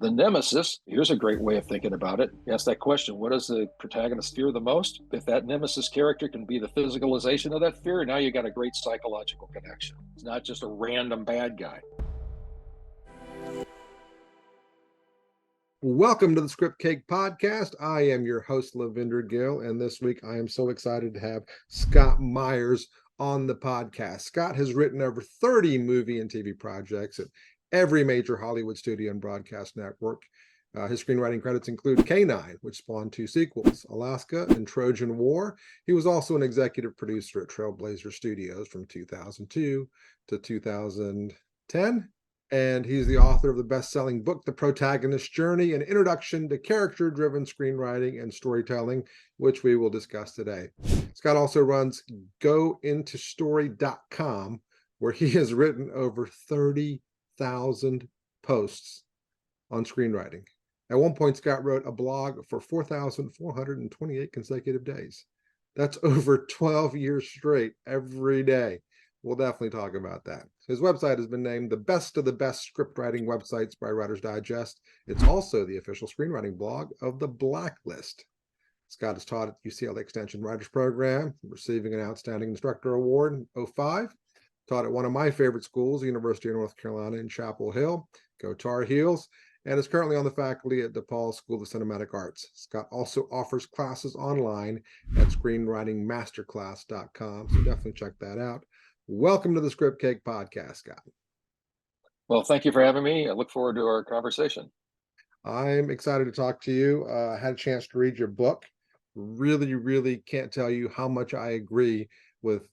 The nemesis, here's a great way of thinking about it. You ask that question, what does the protagonist fear the most? If that nemesis character can be the physicalization of that fear, now you got a great psychological connection. It's not just a random bad guy. Welcome to the Scriptcake podcast. I am your host, Lavinder Gill, and this week I am so excited to have Scott Myers on the podcast. Scott has written over 30 movie and TV projects at every major Hollywood studio and broadcast network. His screenwriting credits include K9, which spawned 2 sequels, Alaska and Trojan War. He was also an executive producer at Trailblazer Studios from 2002 to 2010. And he's the author of the best-selling book, The Protagonist Journey, an introduction to character-driven screenwriting and storytelling, which we will discuss today. Scott also runs gointostory.com, where he has written over 30,000 posts on screenwriting. At one point, Scott wrote a blog for 4,428 consecutive days. That's over 12 years straight every day. We'll definitely talk about that. His website has been named the best of the best script writing websites by Writer's Digest. It's also the official screenwriting blog of The Blacklist. Scott has taught at UCLA Extension Writers Program, receiving an Outstanding Instructor Award in 2005. Taught at one of my favorite schools, the University of North Carolina in Chapel Hill. Go Tar Heels. And is currently on the faculty at DePaul School of Cinematic Arts. Scott also offers classes online at screenwritingmasterclass.com, so definitely check that out. Welcome to the Scriptcake podcast, Scott. Well, thank you for having me. I look forward to our conversation. I'm excited to talk to you. I had a chance to read your book. Really can't tell you how much I agree with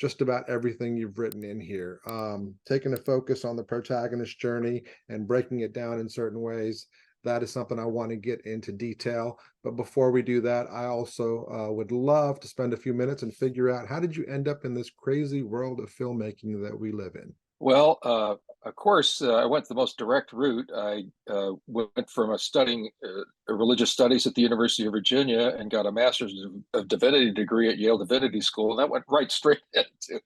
just about everything you've written in here. Taking a focus on the protagonist journey and breaking it down in certain ways, that is something I want to get into detail. But before we do that, I also would love to spend a few minutes and figure out, how did you end up in this crazy world of filmmaking that we live in? Well, of course, I went the most direct route. I went from studying religious studies at the University of Virginia and got a master's of divinity degree at Yale Divinity School. And that went right straight into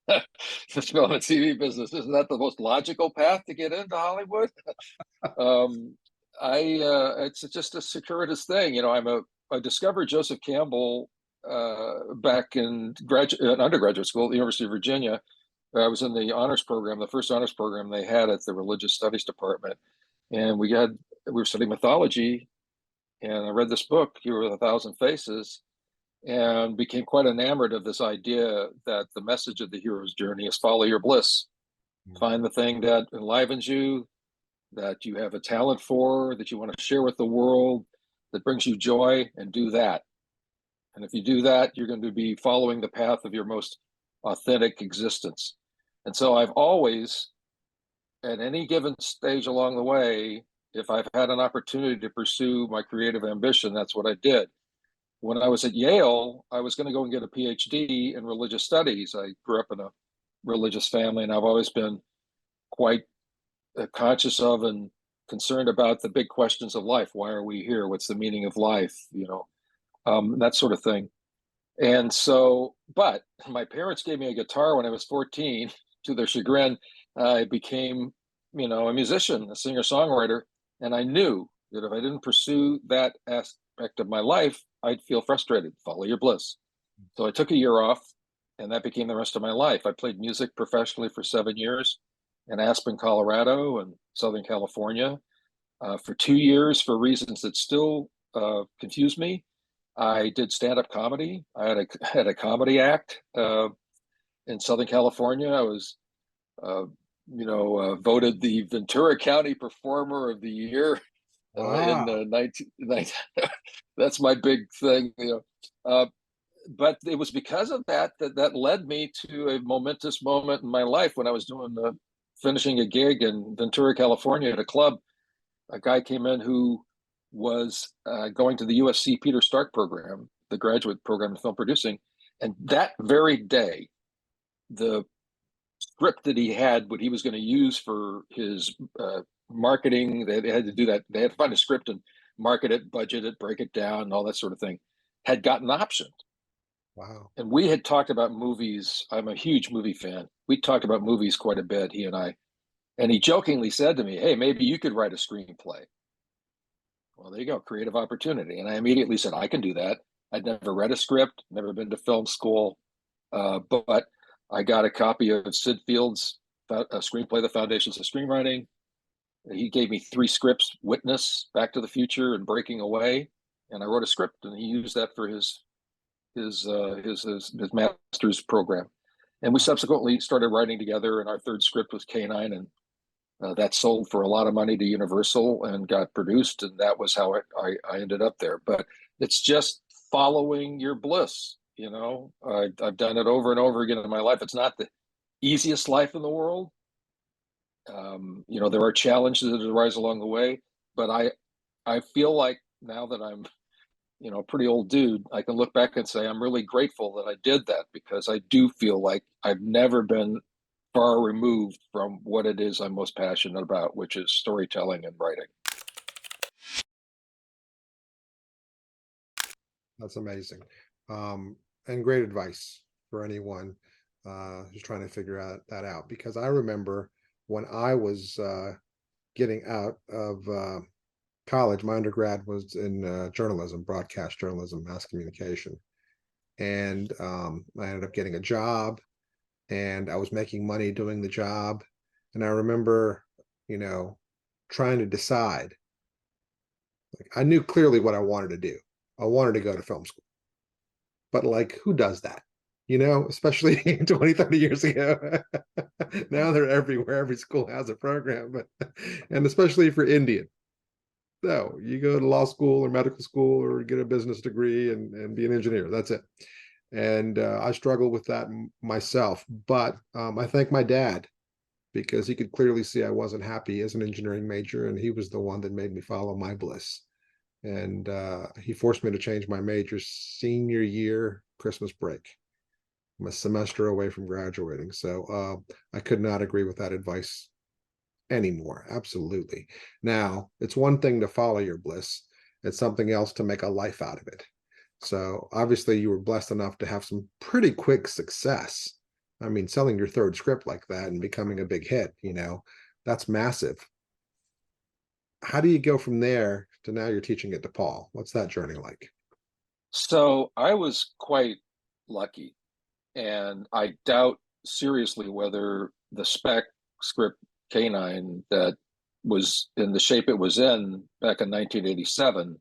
the film and TV business. Isn't that the most logical path to get into Hollywood? It's just a circuitous thing. You know, I discovered Joseph Campbell back in undergraduate school at the University of Virginia. I was in the honors program, the first honors program they had at the religious studies department, and we were studying mythology, and I read this book, Hero with a Thousand Faces, and became quite enamored of this idea that the message of the hero's journey is follow your bliss. Find the thing that enlivens you, that you have a talent for, that you want to share with the world, that brings you joy, and do that. And if you do that, you're going to be following the path of your most authentic existence. And so I've always, at any given stage along the way, if I've had an opportunity to pursue my creative ambition, that's what I did. When I was at Yale, I was going to go and get a PhD in religious studies. I grew up in a religious family, and I've always been quite conscious of and concerned about the big questions of life. Why are we here? What's the meaning of life? You know, that sort of thing. And so, but my parents gave me a guitar when I was 14. To their chagrin, I became, a musician, a singer-songwriter. And I knew that if I didn't pursue that aspect of my life, I'd feel frustrated. Follow your bliss. So I took a year off, and that became the rest of my life. I played music professionally for 7 years in Aspen, Colorado, and Southern California. For 2 years, for reasons that still confuse me, I did stand-up comedy. I had a comedy act in Southern California. I was, voted the Ventura County Performer of the Year in 19. That's my big thing, but it was because of that led me to a momentous moment in my life when I was finishing a gig in Ventura, California at a club. A guy came in who was going to the USC Peter Stark program, the graduate program in film producing. And that very day, the script that he had, what he was going to use for his marketing, they had to do that. They had to find a script and market it, budget it, break it down, and all that sort of thing, had gotten optioned. Wow. And we had talked about movies. I'm a huge movie fan. We talked about movies quite a bit, he and I. And he jokingly said to me, "Hey, maybe you could write a screenplay." Well, there you go, creative opportunity. And I immediately said, I can do that. I'd never read a script, never been to film school, but I got a copy of Sid Field's screenplay, The Foundations of Screenwriting. He gave me 3 scripts: Witness, Back to the Future, and Breaking Away. And I wrote a script, and he used that for his master's program. And we subsequently started writing together. And our 3rd script was Canine, and that sold for a lot of money to Universal and got produced, and that was how I ended up there. But it's just following your bliss. I've done it over and over again in my life. It's not the easiest life in the world. There are challenges that arise along the way, but I feel like now that I'm a pretty old dude, I can look back and say I'm really grateful that I did that, because I do feel like I've never been far removed from what it is I'm most passionate about, which is storytelling and writing. That's amazing. And great advice for anyone who's trying to figure that out. Because I remember when I was getting out of college, my undergrad was in journalism, broadcast journalism, mass communication. And I ended up getting a job, and I was making money doing the job. And I remember, trying to decide. Like, I knew clearly what I wanted to do. I wanted to go to film school. But like, who does that? Especially 20, 30 years ago. Now they're everywhere. Every school has a program, and especially for Indian. So you go to law school or medical school or get a business degree and be an engineer. That's it. And I struggled with that myself. But I thank my dad, because he could clearly see I wasn't happy as an engineering major, and he was the one that made me follow my bliss. And he forced me to change my major senior year, Christmas break. I'm a semester away from graduating. So I could not agree with that advice anymore. Absolutely. Now, it's one thing to follow your bliss. It's something else to make a life out of it. So obviously you were blessed enough to have some pretty quick success. I mean, selling your 3rd script like that and becoming a big hit, that's massive. How do you go from there to now you're teaching at DePaul? What's that journey like? So I was quite lucky, and I doubt seriously whether the spec script Canine, that was in the shape it was in back in 1987,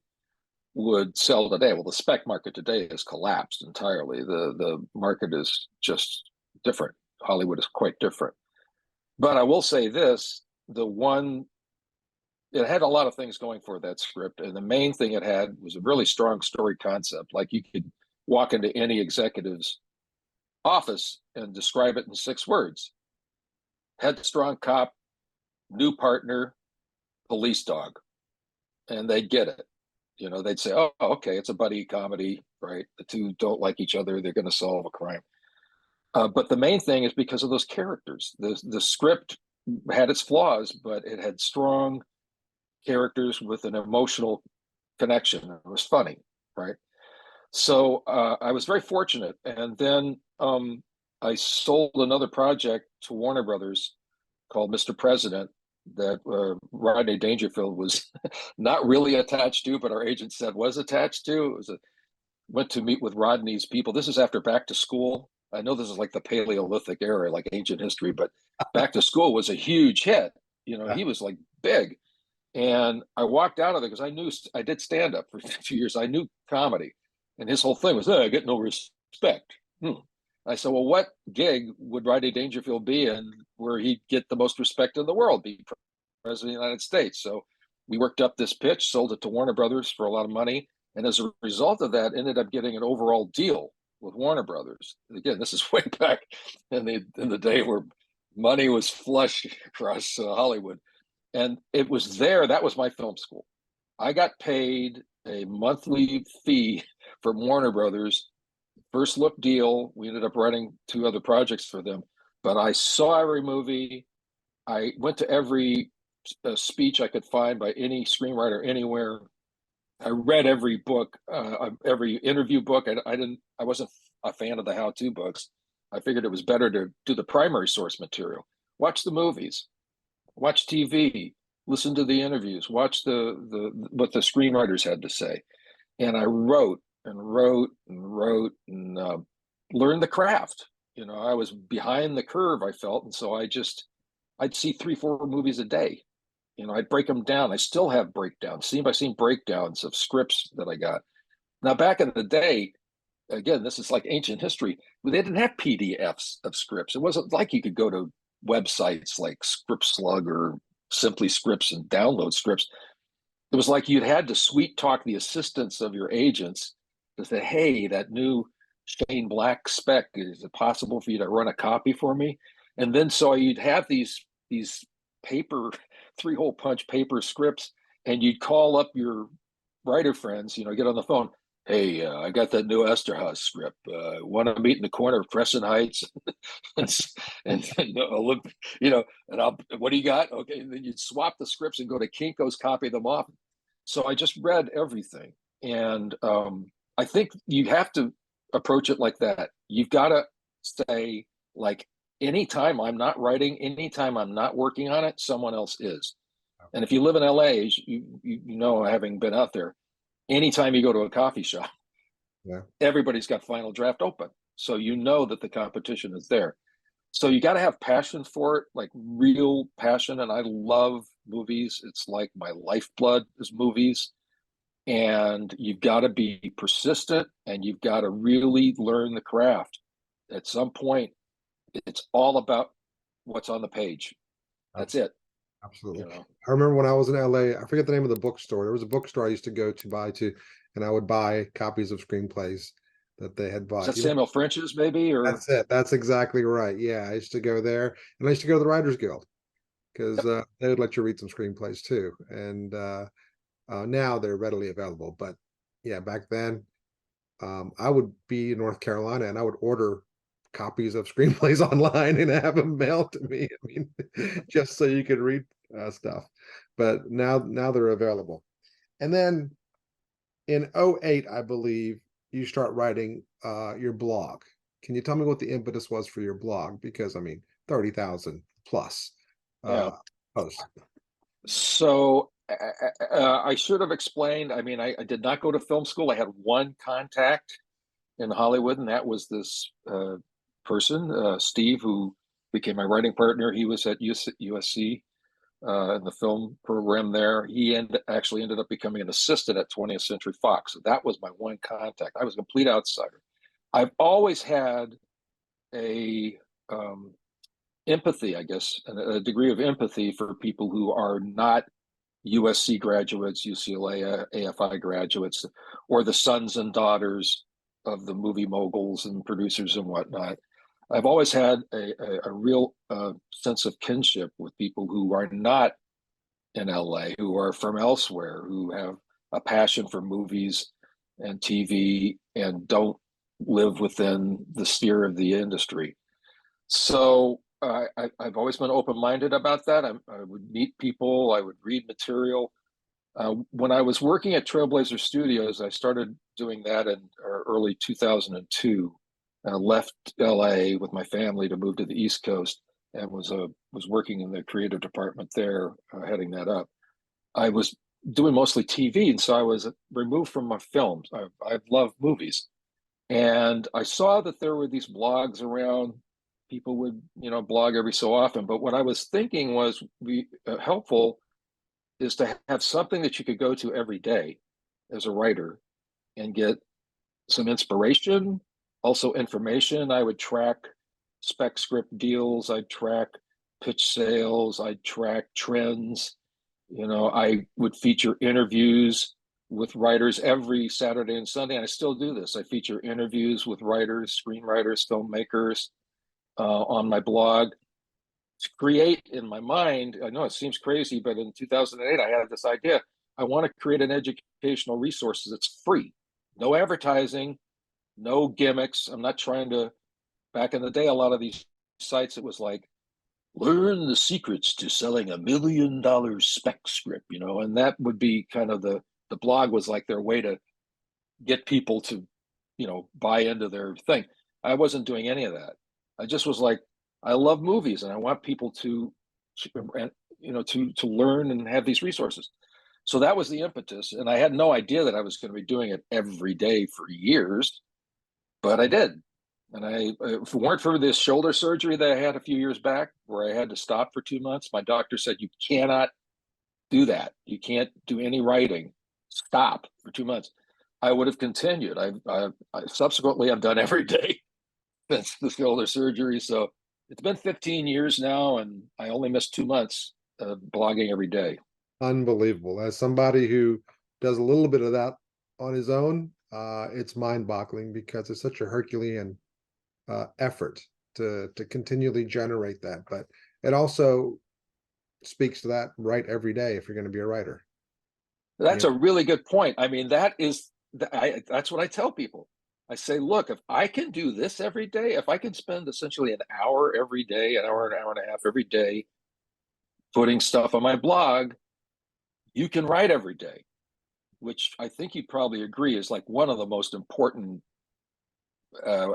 would sell today. Well, the spec market today has collapsed entirely. The market is just different. Hollywood is quite different. But I will say this: it had a lot of things going for that script, and the main thing it had was a really strong story concept. Like, you could walk into any executive's office and describe it in 6 words: headstrong cop, new partner, police dog. And they'd get it. They'd say, oh, okay, it's a buddy comedy, right? The 2 don't like each other, they're going to solve a crime. But the main thing is because of those characters. The script had its flaws, but it had strong characters with an emotional connection. It was funny, right? So I was very fortunate. And then I sold another project to Warner Brothers called Mr. President, that Rodney Dangerfield was not really attached to, but our agent said was attached to. Went to meet with Rodney's people. This is after Back to School. I know this is like the Paleolithic era, like ancient history, but Back to School was a huge hit. He was like big. And I walked out of there because I did stand up for a few years. I knew comedy. And his whole thing was, I get no respect. I said, well, what gig would Rodney Dangerfield be in where he'd get the most respect in the world, be president of the United States? So we worked up this pitch, sold it to Warner Brothers for a lot of money. And as a result of that, ended up getting an overall deal with Warner Brothers. Again, this is way back in the day where money was flush across Hollywood. And it was there. That was my film school. I got paid a monthly fee from Warner Brothers. First look deal. We ended up writing 2 other projects for them. But I saw every movie. I went to every speech I could find by any screenwriter anywhere. I read every book, every interview book. I wasn't a fan of the how-to books. I figured it was better to do the primary source material. Watch the movies. watch TV, listen to the interviews, watch what the screenwriters had to say. And I wrote and wrote and wrote and learned the craft. I was behind the curve, I felt. And so I'd see 3, 4 movies a day. I'd break them down. I still have breakdowns, scene by scene breakdowns of scripts that I got. Now, back in the day, again, this is like ancient history. They didn't have PDFs of scripts. It wasn't like you could go to websites like ScriptSlug or Simply Scripts and download scripts. It was like you'd had to sweet talk the assistants of your agents to say, hey, that new Shane Black spec, is it possible for you to run a copy for me? And then so you'd have these paper, 3-hole punch paper scripts, and you'd call up your writer friends, get on the phone. Hey, I got that new Esterhazy script. Want to meet in the corner of Crescent Heights, and what do you got? Okay, and then you'd swap the scripts and go to Kinko's, copy them off. So I just read everything, and I think you have to approach it like that. You've got to say, like, anytime I'm not writing, anytime I'm not working on it, someone else is. And if you live in LA, having been out there, anytime you go to a coffee shop, everybody's got Final Draft open. So that the competition is there. So you got to have passion for it, like real passion. And I love movies. It's like my lifeblood is movies. And you've got to be persistent, and you've got to really learn the craft. At some point, it's all about what's on the page. That's it. Absolutely. I remember when I was in LA, I forget the name of the bookstore. There was a bookstore I used to go to and I would buy copies of screenplays that they had bought. Is that Samuel French's, maybe? Or that's it. That's exactly right. Yeah, I used to go there, and I used to go to the Writers Guild because they would let you read some screenplays too. And now they're readily available. But yeah, back then, I would be in North Carolina and I would order copies of screenplays online and have them mailed to me. I mean, just so you could read stuff. But now they're available. And then in 2008, I believe, you start writing your blog. Can you tell me what the impetus was for your blog? Because 30,000 plus posts. So I should have explained. I did not go to film school. I had one contact in Hollywood, and that was this person, Steve, who became my writing partner. He was at USC in the film program there. He actually ended up becoming an assistant at 20th Century Fox. So that was my one contact. I was a complete outsider. I've always had a empathy, I guess, a degree of empathy for people who are not USC graduates, UCLA, AFI graduates, or the sons and daughters of the movie moguls and producers and whatnot. I've always had a real sense of kinship with people who are not in LA, who are from elsewhere, who have a passion for movies and TV and don't live within the sphere of the industry. So I've always been open-minded about that. I would meet people, I would read material. When I was working at Trailblazer Studios, I started doing that in early 2002. I left LA with my family to move to the East Coast, and was working in the creative department there, heading that up. I was doing mostly TV, and so I was removed from my films. I love movies, and I saw that there were these blogs around. People would, blog every so often. But what I was thinking was helpful is to have something that you could go to every day as a writer and get some inspiration, also information. I would track spec script deals. I'd track pitch sales. I'd track trends. I would feature interviews with writers every Saturday and Sunday. And I still do this. I feature interviews with writers, screenwriters, filmmakers on my blog to create in my mind. I know it seems crazy, but in 2008, I had this idea. I want to create an educational resource that's free, no advertising, no gimmicks. I'm not trying to, back in the day, a lot of these sites, it was like, learn the secrets to selling $1 million spec script, and that would be kind of the blog was like their way to get people to, buy into their thing. I wasn't doing any of that. I just was like, I love movies and I want people to, to learn and have these resources. So that was the impetus. And I had no idea that I was going to be doing it every day for years, but I did. And if it weren't for this shoulder surgery that I had a few years back, where I had to stop for 2 months, my doctor said, you cannot do that. You can't do any writing. Stop for 2 months. I would have continued. I subsequently, I've done every day since the shoulder surgery. So it's been 15 years now, and I only missed 2 months of blogging every day. Unbelievable. As somebody who does a little bit of that on his own, it's mind-boggling because it's such a Herculean effort to continually generate that. But it also speaks to that, write every day if you're going to be a writer. That's a really good point. I mean, that's what I tell people. I say, look, if I can do this every day, if I can spend essentially an hour every day, an hour and a half every day, putting stuff on my blog, you can write every day, which I think you'd probably agree is like one of the most important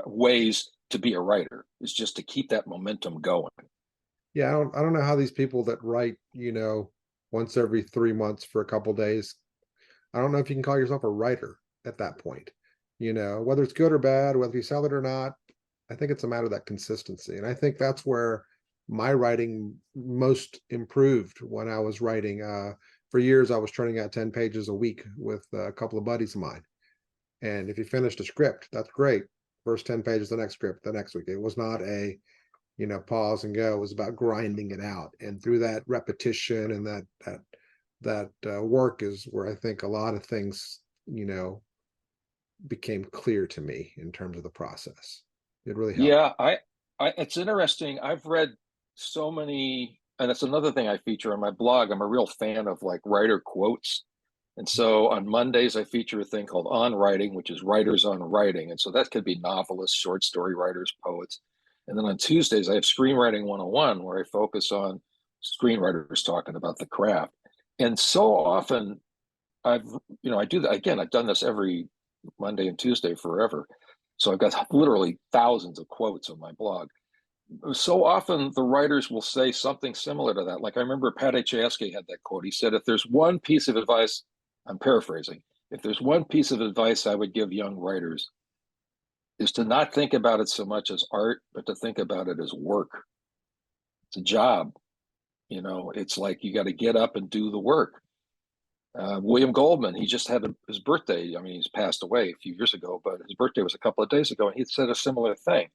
ways to be a writer, is just to keep that momentum going. Yeah, I don't know how these people that write, once every 3 months for a couple days, I don't know if you can call yourself a writer at that point. Whether it's good or bad, whether you sell it or not, I think it's a matter of that consistency. And I think that's where my writing most improved when I was writing. For years, I was turning out 10 pages a week with a couple of buddies of mine. And if you finished a script, that's great. First 10 pages, the next script, the next week. It was not a, pause and go. It was about grinding it out. And through that repetition and that work is where I think a lot of things, became clear to me in terms of the process. It really helped. Yeah, it's interesting. I've read so many, and that's another thing I feature on my blog. I'm a real fan of like writer quotes. And so on Mondays, I feature a thing called On Writing, which is writers on writing. And so that could be novelists, short story writers, poets. And then on Tuesdays, I have Screenwriting 101, where I focus on screenwriters talking about the craft. And so often I do that. Again, I've done this every Monday and Tuesday forever. So I've got literally thousands of quotes on my blog. So often the writers will say something similar to that. Like I remember Pat Chayefsky had that quote. He said, if there's one piece of advice, I'm paraphrasing, if there's one piece of advice I would give young writers, is to not think about it so much as art, but to think about it as work. It's a job. It's like you got to get up and do the work. William Goldman, he just had his birthday. I mean, he's passed away a few years ago, but his birthday was a couple of days ago, and he said a similar thing.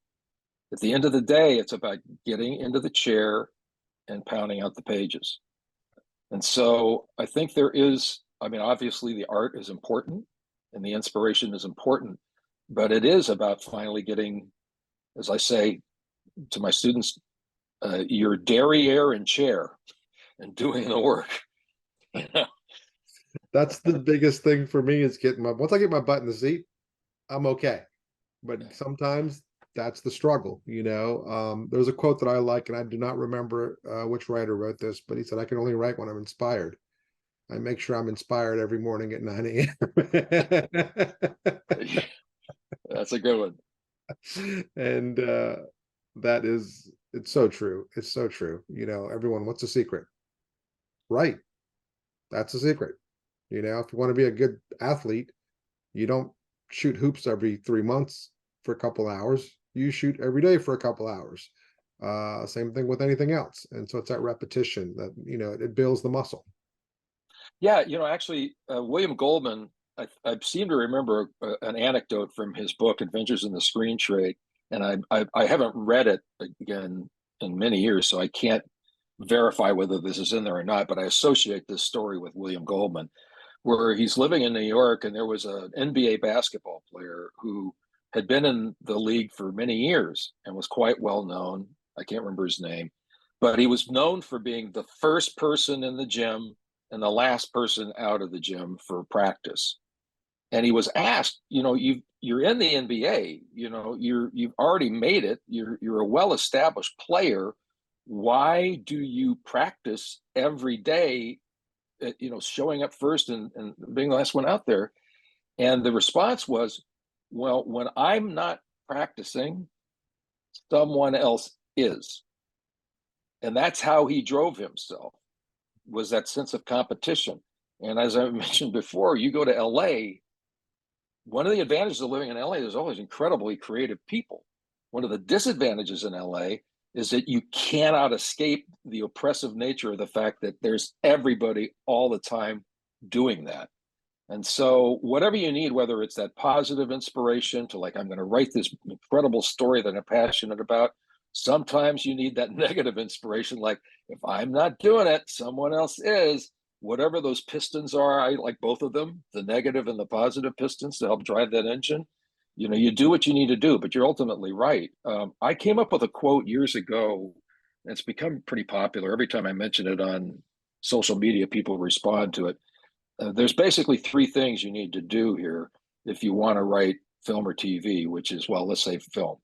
At the end of the day, it's about getting into the chair and pounding out the pages. And so I think obviously the art is important and the inspiration is important, but it is about finally getting, as I say to my students, your derriere and chair and doing the work. That's the biggest thing for me is once I get my butt in the seat, I'm okay. But sometimes that's the struggle, There's a quote that I like, and I do not remember which writer wrote this, but he said, I can only write when I'm inspired. I make sure I'm inspired every morning at 9 a.m. That's a good one. And it's so true. It's so true. Everyone, what's the secret? Right. That's the secret. If you want to be a good athlete, you don't shoot hoops every 3 months for a couple hours. You shoot every day for a couple hours. Same thing with anything else. And so it's that repetition that, it builds the muscle. Yeah, actually, William Goldman, I seem to remember an anecdote from his book, Adventures in the Screen Trade. And I haven't read it again in many years, so I can't verify whether this is in there or not, but I associate this story with William Goldman, where he's living in New York, and there was an NBA basketball player who had been in the league for many years and was quite well known. I can't remember his name, but he was known for being the first person in the gym and the last person out of the gym for practice. And he was asked, you're in the NBA, you've already made it. You're a well-established player. Why do you practice every day, showing up first and being the last one out there? And the response was, well, when I'm not practicing, someone else is. And that's how he drove himself. was that sense of competition. And as I mentioned before, you go to LA, one of the advantages of living in LA, there's always incredibly creative people. One of the disadvantages in LA is that you cannot escape the oppressive nature of the fact that there's everybody all the time doing that. And so whatever you need, whether it's that positive inspiration to like, I'm going to write this incredible story that I'm passionate about, sometimes you need that negative inspiration, like if I'm not doing it, someone else is. Whatever those pistons are, I like both of them, the negative and the positive pistons to help drive that engine. You know, you do what you need to do, but you're ultimately right. I came up with a quote years ago, and it's become pretty popular. Every time I mention it on social media, people respond to it. There's basically three things you need to do here if you want to write film or TV, which is, well, let's say film.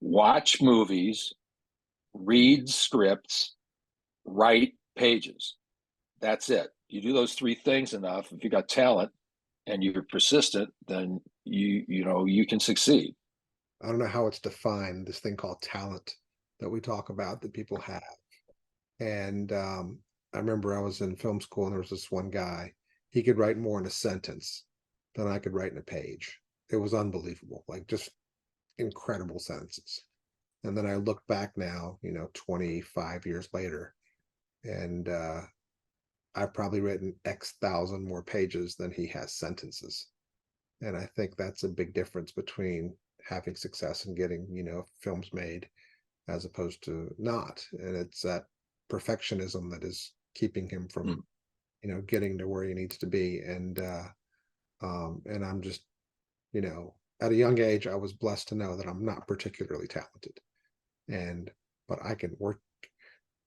Watch movies, read scripts, write pages. That's it. You do those three things enough. If you got talent and you're persistent, then you can succeed. I don't know how it's defined, this thing called talent that we talk about that people have. And I remember I was in film school and there was this one guy, he could write more in a sentence than I could write in a page. It was unbelievable, like just incredible sentences. And then I look back now, 25 years later, and I've probably written X thousand more pages than he has sentences. And I think that's a big difference between having success and getting, films made as opposed to not. And it's that perfectionism that is keeping him from, getting to where he needs to be. And I'm just, at a young age, I was blessed to know that I'm not particularly talented. But I can work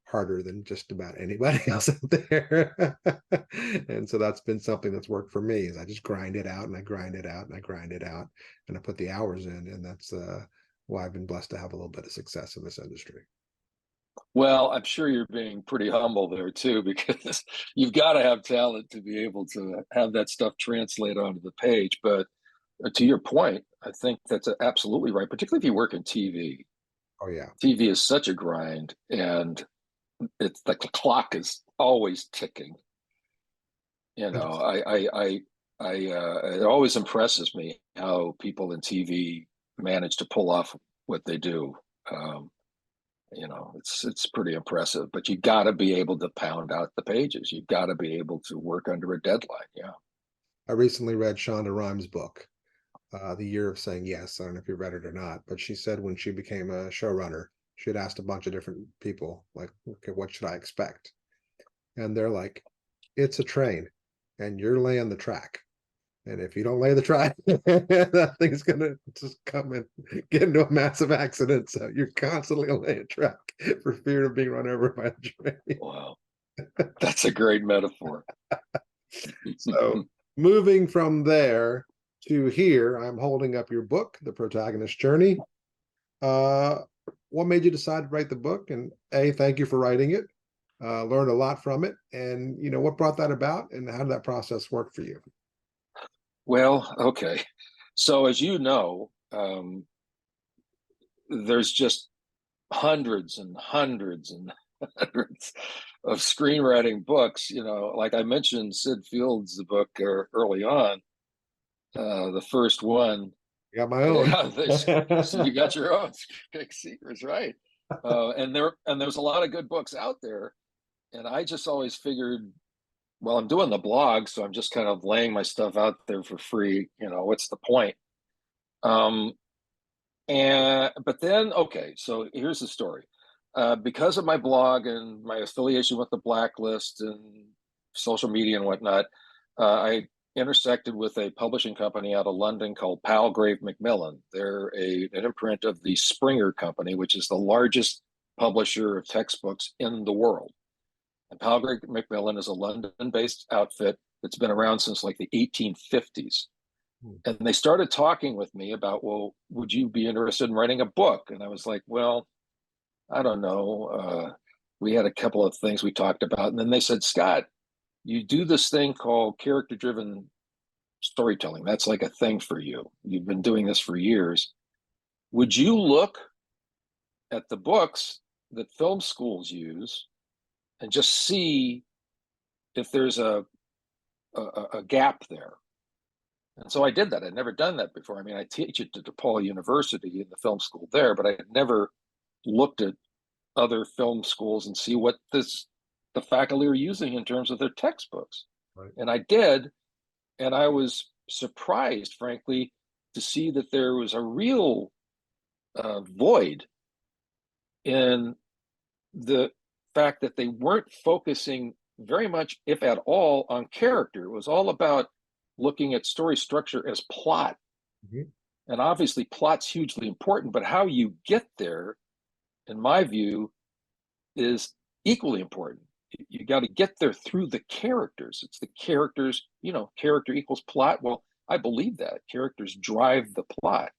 harder than just about anybody else out there. And so that's been something that's worked for me, is I just grind it out and I grind it out and I grind it out and I put the hours in. And that's why I've been blessed to have a little bit of success in this industry. Well, I'm sure you're being pretty humble there too, because you've got to have talent to be able to have that stuff translate onto the page. But to your point, I think that's absolutely right, particularly if you work in TV. Oh yeah. TV is such a grind, and it's the clock is always ticking. It always impresses me how people in TV manage to pull off what they do. It's pretty impressive, but you got to be able to pound out the pages. You got to be able to work under a deadline. Yeah. I recently read Shonda Rhimes' book, The Year of Saying Yes. I don't know if you read it or not, but she said when she became a showrunner, she had asked a bunch of different people, like, okay, what should I expect? And they're like, it's a train and you're laying the track. And if you don't lay the track, that thing's going to just come and get into a massive accident. So you're constantly laying a track for fear of being run over by a train. Wow. That's a great metaphor. So moving from there to here, I'm holding up your book, The Protagonist Journey. What made you decide to write the book? And thank you for writing it. Learned a lot from it. And, what brought that about and how did that process work for you? Well, okay. So as you know, there's just hundreds and hundreds and hundreds of screenwriting books. Like I mentioned, Sid Field's book early on, the first one. I got my own. Yeah, so you got your own Big Secrets, right? And there's a lot of good books out there, and I just always figured, well, I'm doing the blog, so I'm just kind of laying my stuff out there for free. What's the point? But then, okay, so here's the story. Because of my blog and my affiliation with the Blacklist and social media and whatnot, I intersected with a publishing company out of London called Palgrave Macmillan. They're an imprint of the Springer Company, which is the largest publisher of textbooks in the world. And Palgrave Macmillan is a London-based outfit that's been around since like the 1850s. And they started talking with me about, well, would you be interested in writing a book? And I was like, well, I don't know. We had a couple of things we talked about. And then they said, Scott, you do this thing called character-driven storytelling. That's like a thing for you. You've been doing this for years. Would you look at the books that film schools use and just see if there's a gap there. And so I did that. I'd never done that before. I mean, I teach at DePaul University in the film school there, but I had never looked at other film schools and see what the faculty are using in terms of their textbooks. Right. And I did, and I was surprised, frankly, to see that there was a real void in the fact that they weren't focusing very much, if at all, on character. It was all about looking at story structure as plot. Mm-hmm. And obviously, plot's hugely important, but how you get there, in my view, is equally important. You got to get there through the characters. It's the characters, character equals plot. Well, I believe that characters drive the plot.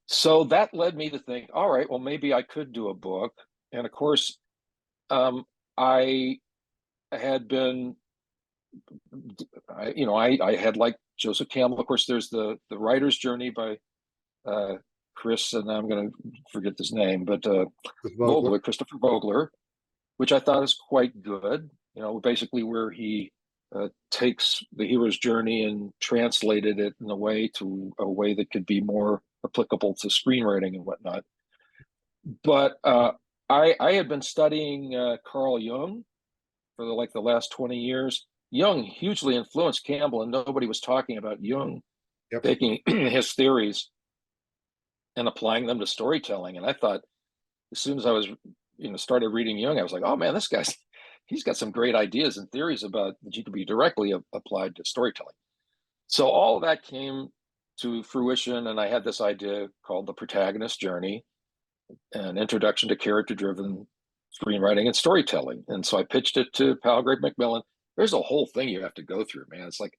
So that led me to think, all right, well, maybe I could do a book. And of course, I had been, I had, like Joseph Campbell. Of course, there's the writer's journey by Chris, and I'm going to forget his name, but Christopher Vogler, which I thought is quite good. Basically where he takes the hero's journey and translated it in a way that could be more applicable to screenwriting and whatnot. But I had been studying Carl Jung for the last 20 years. Jung hugely influenced Campbell, and nobody was talking about Jung taking his theories and applying them to storytelling. And I thought, as soon as I was, started reading Jung, I was like, oh man, he's got some great ideas and theories that you could be directly applied to storytelling. So all of that came to fruition, and I had this idea called the Protagonist Journey, an introduction to character-driven screenwriting and storytelling. And so I pitched it to pal Greg McMillan. There's a whole thing you have to go through, man. It's like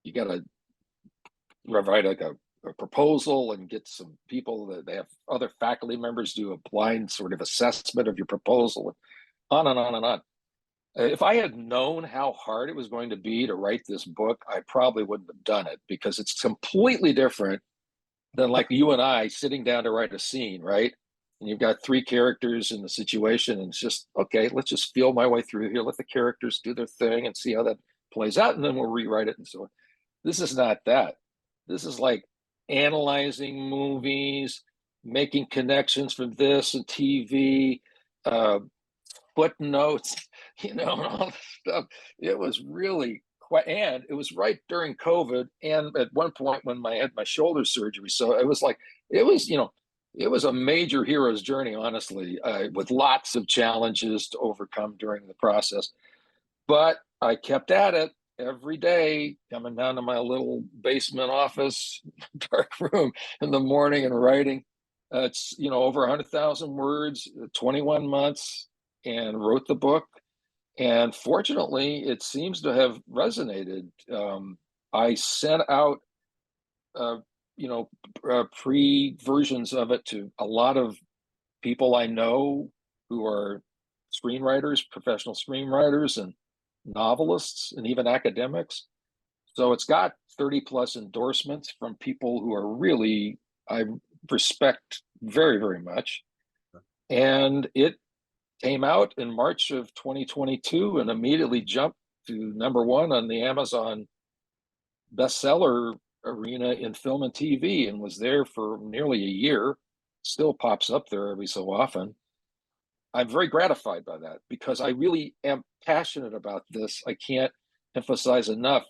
you got to write like a proposal and get some people that they have other faculty members do a blind sort of assessment of your proposal, and on and on and on. If I had known how hard it was going to be to write this book, I probably wouldn't have done it, because it's completely different than like you and I sitting down to write a scene, right? And you've got three characters in the situation, and it's just, okay, let's just feel my way through here. Let the characters do their thing and see how that plays out, and then we'll rewrite it and so on. This is not that. This is like analyzing movies, making connections from this and TV, footnotes, and all this stuff. It was really quite, and it was right during COVID, and at one point when I had my shoulder surgery. So it was like, it was a major hero's journey, honestly, with lots of challenges to overcome during the process. But I kept at it every day, coming down to my little basement office, dark room in the morning and writing. It's, over 100,000 words, 21 months, and wrote the book. And fortunately, it seems to have resonated. I sent out, pre-versions of it to a lot of people I know who are screenwriters, professional screenwriters, and novelists, and even academics. So it's got 30 plus endorsements from people who are really, I respect very, very much. And it came out in March of 2022 and immediately jumped to #1 on the Amazon bestseller arena in film and TV, and was there for nearly a year. Still pops up there every so often. I'm very gratified by that, because I really am passionate about this. I can't emphasize enough.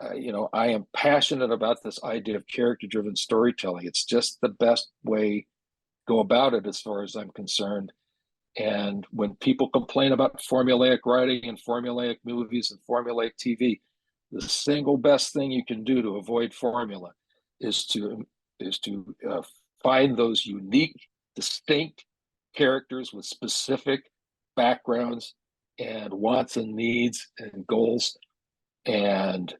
I am passionate about this idea of character-driven storytelling. It's just the best way to go about it, as far as I'm concerned. And when people complain about formulaic writing and formulaic movies and formulaic TV, the single best thing you can do to avoid formula is to find those unique, distinct characters with specific backgrounds and wants and needs and goals, and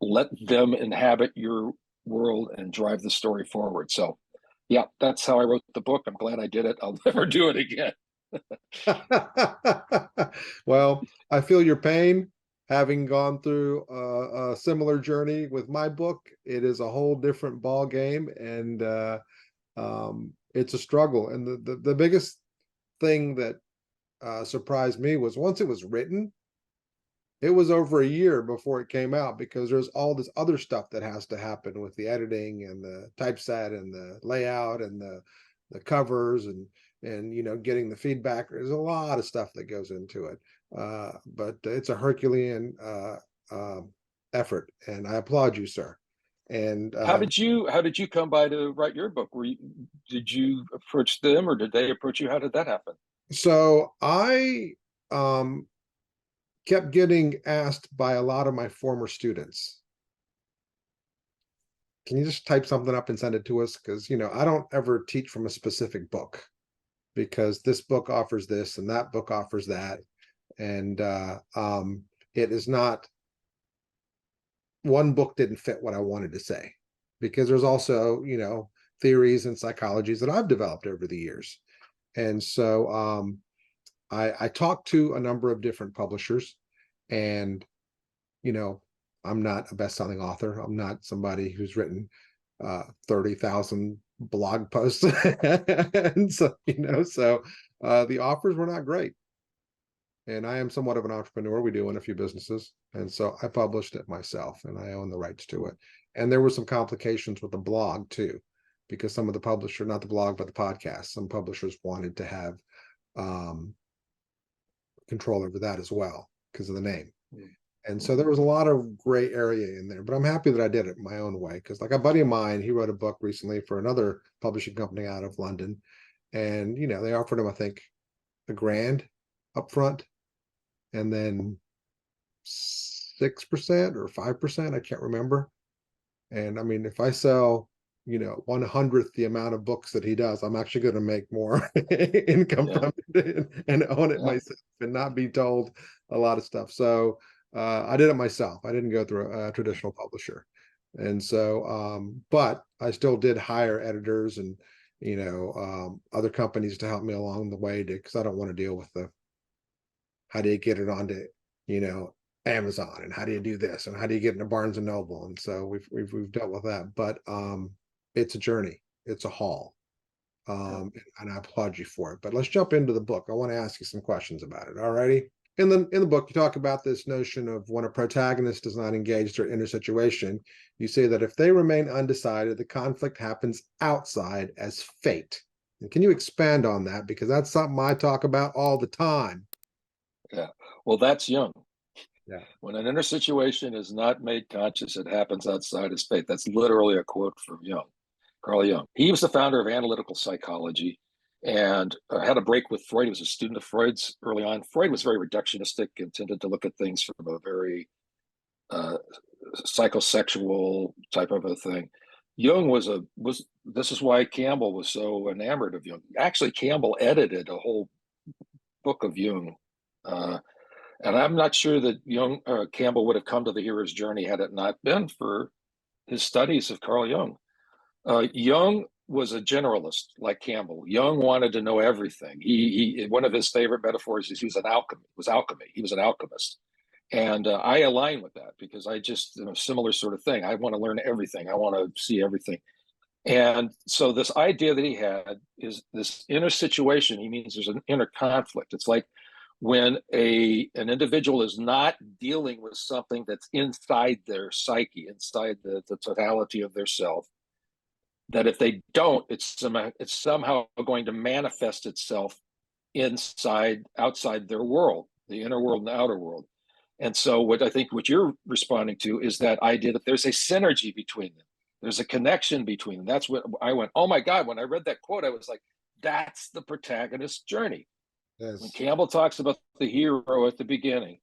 let them inhabit your world and drive the story forward. So yeah, that's how I wrote the book. I'm glad I did it. I'll never do it again. Well, I feel your pain, having gone through a similar journey with my book. It is a whole different ball game, and it's a struggle. And the biggest thing that surprised me was, once it was written, it was over a year before it came out because there's all this other stuff that has to happen with the editing and the typeset and the layout and the covers and you know, getting the feedback. There's a lot of stuff that goes into it. But it's a Herculean effort, and I applaud you, sir. And How did you come by to write your book? Did you approach them or did they approach you? How did that happen? so I kept getting asked by a lot of my former students, can you just type something up and send it to us? Because, you know, I don't ever teach from a specific book because this book offers this and that book offers that. And it is not, one book didn't fit what I wanted to say because there's also, you know, theories and psychologies that I've developed over the years. And so I talked to a number of different publishers, and, you know, I'm not a best-selling author. I'm not somebody who's written 30,000 blog posts. And so, you know, so the offers were not great. And I am somewhat of an entrepreneur. We do own a few businesses. And so I published it myself and I own the rights to it. And there were some complications with the blog too, because some of the publisher, not the blog, but the podcast, some publishers wanted to have control over that as well because of the name. And so there was a lot of gray area in there, but I'm happy that I did it my own way. Because like a buddy of mine, he wrote a book recently for another publishing company out of London. And, you know, they offered him, I think, $1,000 up front and then 6% or 5%, I can't remember. And I mean, if I sell, you know, 1/100th the amount of books that he does, I'm actually going to make more income from it and own it myself and not be told a lot of stuff. So I did it myself. I didn't go through a traditional publisher. And so, but I still did hire editors and, you know, other companies to help me along the way because I don't want to deal with the, how do you get it onto, you know, Amazon and how do you do this and how do you get into Barnes and Noble? And so we've dealt with that, but it's a journey, it's a haul. And I applaud you for it. But let's jump into the book. I want to ask you some questions about it. All righty. In the book, you talk about this notion of when a protagonist does not engage their inner situation, you say that if they remain undecided, the conflict happens outside as fate. And can you expand on that? Because that's something I talk about all the time. Yeah. Well, that's Jung. Yeah. When an inner situation is not made conscious, it happens outside as fate. That's literally a quote from Jung, Carl Jung. He was the founder of analytical psychology and had a break with Freud. He was a student of Freud's early on. Freud was very reductionistic and tended to look at things from a very psychosexual type of a thing. Jung was this is why Campbell was so enamored of Jung. Actually, Campbell edited a whole book of Jung. And I'm not sure that Campbell would have come to the hero's journey had it not been for his studies of Carl Jung. Jung was a generalist like Campbell. Jung wanted to know everything. He one of his favorite metaphors is he was alchemy. He was an alchemist. And I align with that because I just, similar sort of thing. I want to learn everything. I want to see everything. And so this idea that he had is this inner situation. He means there's an inner conflict. It's like when an individual is not dealing with something that's inside their psyche, inside the totality of their self, that if they don't, it's somehow going to manifest itself outside their world, the inner world and the outer world. And so what you're responding to is that idea that there's a synergy between them. There's a connection between them. That's what I went, oh my God, when I read that quote, I was like, that's the protagonist's journey. Yes. When Campbell talks about the hero at the beginning,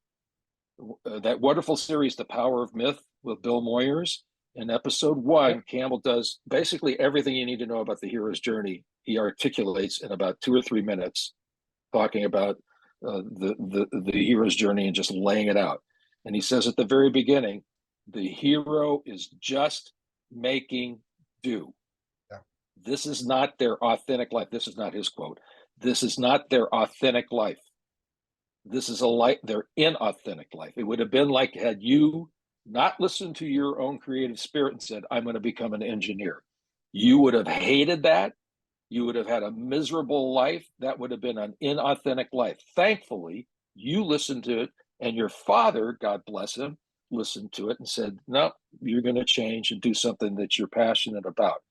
that wonderful series, The Power of Myth with Bill Moyers, in episode 1, Campbell does basically everything you need to know about the hero's journey. He articulates in about 2 or 3 minutes, talking about the hero's journey and just laying it out. And he says at the very beginning, the hero is just making do. Yeah. This is not their authentic life. This is not his quote. This is not their authentic life. This is their inauthentic life. It would have been like had you not listened to your own creative spirit and said, I'm going to become an engineer. You would have hated that. You would have had a miserable life. That would have been an inauthentic life. Thankfully, you listened to it And your father, God bless him, listened to it and said, no, you're going to change and do something that you're passionate about.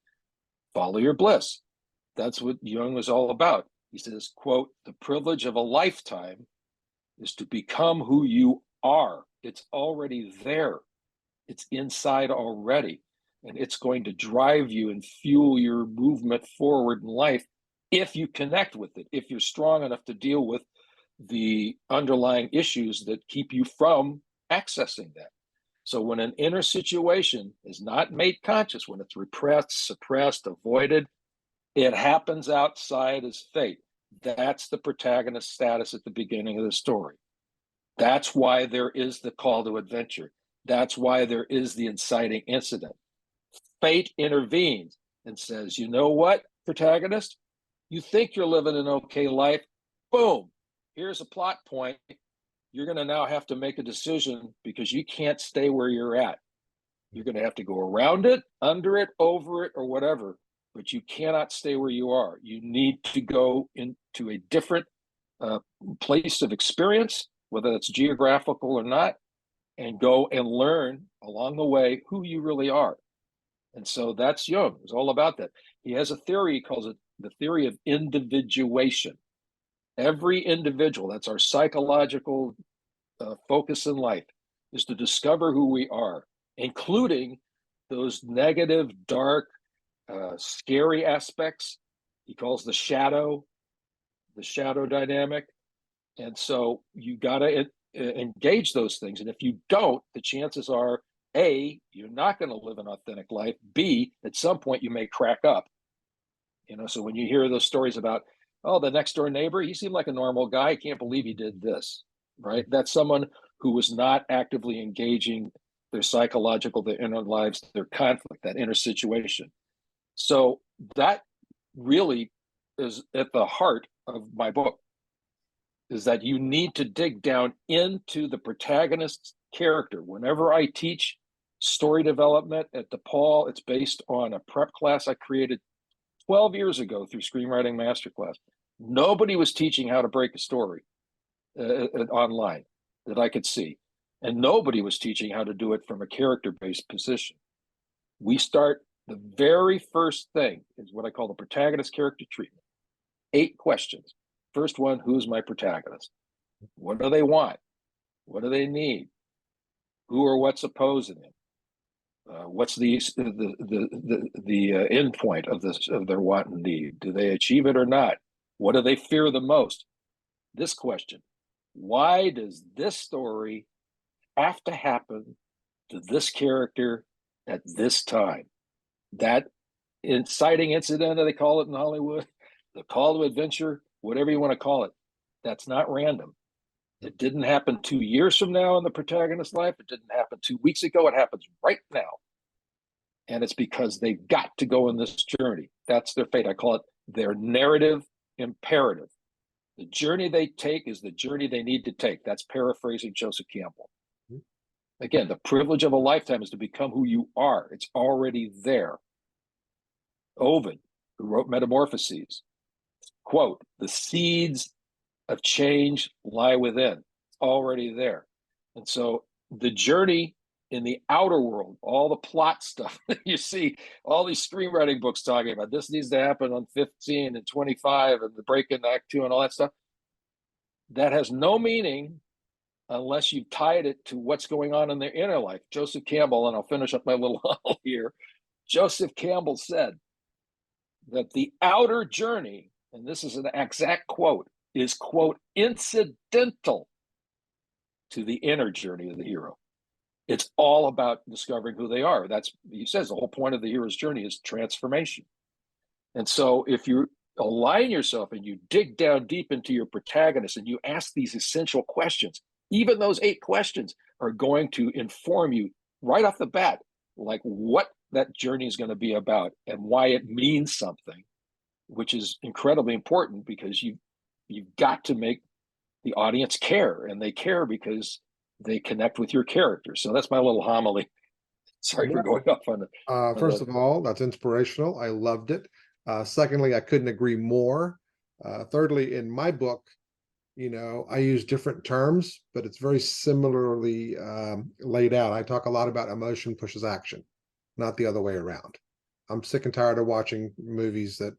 Follow your bliss. That's what Jung was all about. He says, quote, the privilege of a lifetime is to become who you are. It's already there. It's inside already. And it's going to drive you and fuel your movement forward in life if you connect with it, if you're strong enough to deal with the underlying issues that keep you from accessing that. So when an inner situation is not made conscious, when it's repressed, suppressed, avoided, it happens outside as fate. That's the protagonist status at the beginning of the story. That's why there is the call to adventure. That's why there is the inciting incident. Fate intervenes and says, you know what, protagonist? You think you're living an okay life. Boom. Here's a plot point. You're going to now have to make a decision because you can't stay where you're at. You're going to have to go around it, under it, over it, or whatever, but you cannot stay where you are. You need to go into a different place of experience, whether it's geographical or not, and go and learn along the way who you really are. And so that's Jung. It's all about that. He has a theory, he calls it the theory of individuation. Every individual, that's our psychological focus in life, is to discover who we are, including those negative, dark, scary aspects. He calls the shadow dynamic. And so you got to engage those things. And if you don't, the chances are, A, you're not going to live an authentic life. B, at some point you may crack up. So when you hear those stories about, oh, the next door neighbor, he seemed like a normal guy. I can't believe he did this, right? That's someone who was not actively engaging their psychological, their inner lives, their conflict, that inner situation. So that really is at the heart of my book, is that you need to dig down into the protagonist's character. Whenever I teach story development at DePaul, it's based on a prep class I created 12 years ago through Screenwriting Masterclass. Nobody was teaching how to break a story online that I could see. And nobody was teaching how to do it from a character-based position. We start, the very first thing is what I call the protagonist character treatment. 8 questions. First one, who's my protagonist? What do they want? What do they need? Who or what's opposing them? What's the end point of their want and need? Do they achieve it or not? What do they fear the most? This question: why does this story have to happen to this character at this time? That inciting incident, they call it in Hollywood, the call to adventure, whatever you want to call it, that's not random. It didn't happen 2 years from now in the protagonist's life. It didn't happen 2 weeks ago. It happens right now. And it's because they've got to go on this journey. That's their fate. I call it their narrative imperative. The journey they take is the journey they need to take. That's paraphrasing Joseph Campbell. Again, the privilege of a lifetime is to become who you are. It's already there. Ovid, who wrote Metamorphoses, quote, the seeds of change lie within. It's already there. And so the journey in the outer world, all the plot stuff that you see, all these screenwriting books talking about this needs to happen on 15 and 25 and the break in Act 2 and all that stuff, that has no meaning unless you've tied it to what's going on in their inner life. Joseph Campbell, and I'll finish up my little huddle here. Joseph Campbell said that the outer journey, and this is an exact quote, is, quote, incidental to the inner journey of the hero. It's all about discovering who they are. That's, he says, the whole point of the hero's journey is transformation. And so if you align yourself and you dig down deep into your protagonist and you ask these essential questions, even those 8 questions are going to inform you right off the bat, like what that journey is going to be about and why it means something, which is incredibly important because you've got to make the audience care, and they care because they connect with your character. So that's my little homily. Sorry for going off on the. First of all, that's inspirational. I loved it. Secondly, I couldn't agree more. Thirdly, in my book, I use different terms, but it's very similarly laid out. I talk a lot about emotion pushes action, not the other way around. I'm sick and tired of watching movies that,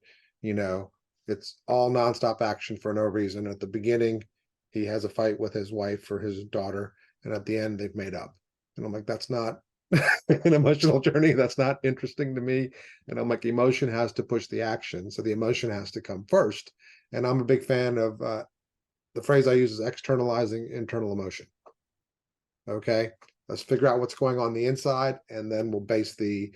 it's all nonstop action for no reason. At the beginning, he has a fight with his wife or his daughter, and at the end, they've made up. And I'm like, that's not an emotional journey. That's not interesting to me. And I'm like, emotion has to push the action. So the emotion has to come first. And I'm a big fan of the phrase I use is externalizing internal emotion. Okay, let's figure out what's going on the inside, and then we'll base the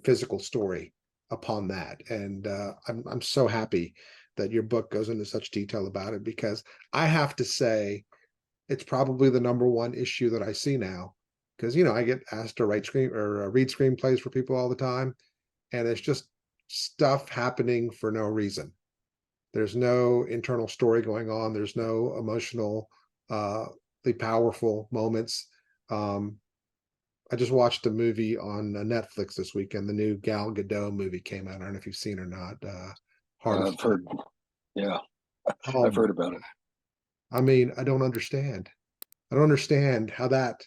physical story upon that. And I'm so happy that your book goes into such detail about it, because I have to say it's probably the number one issue that I see now, because I get asked to write read screenplays for people all the time, and it's just stuff happening for no reason. There's no internal story going on. There's no emotional, the powerful moments. I just watched a movie on Netflix this weekend. The new Gal Gadot movie came out. I don't know if you've seen it or not. I've heard, yeah, Oh I've my! heard about it. I mean, I don't understand. I don't understand how that.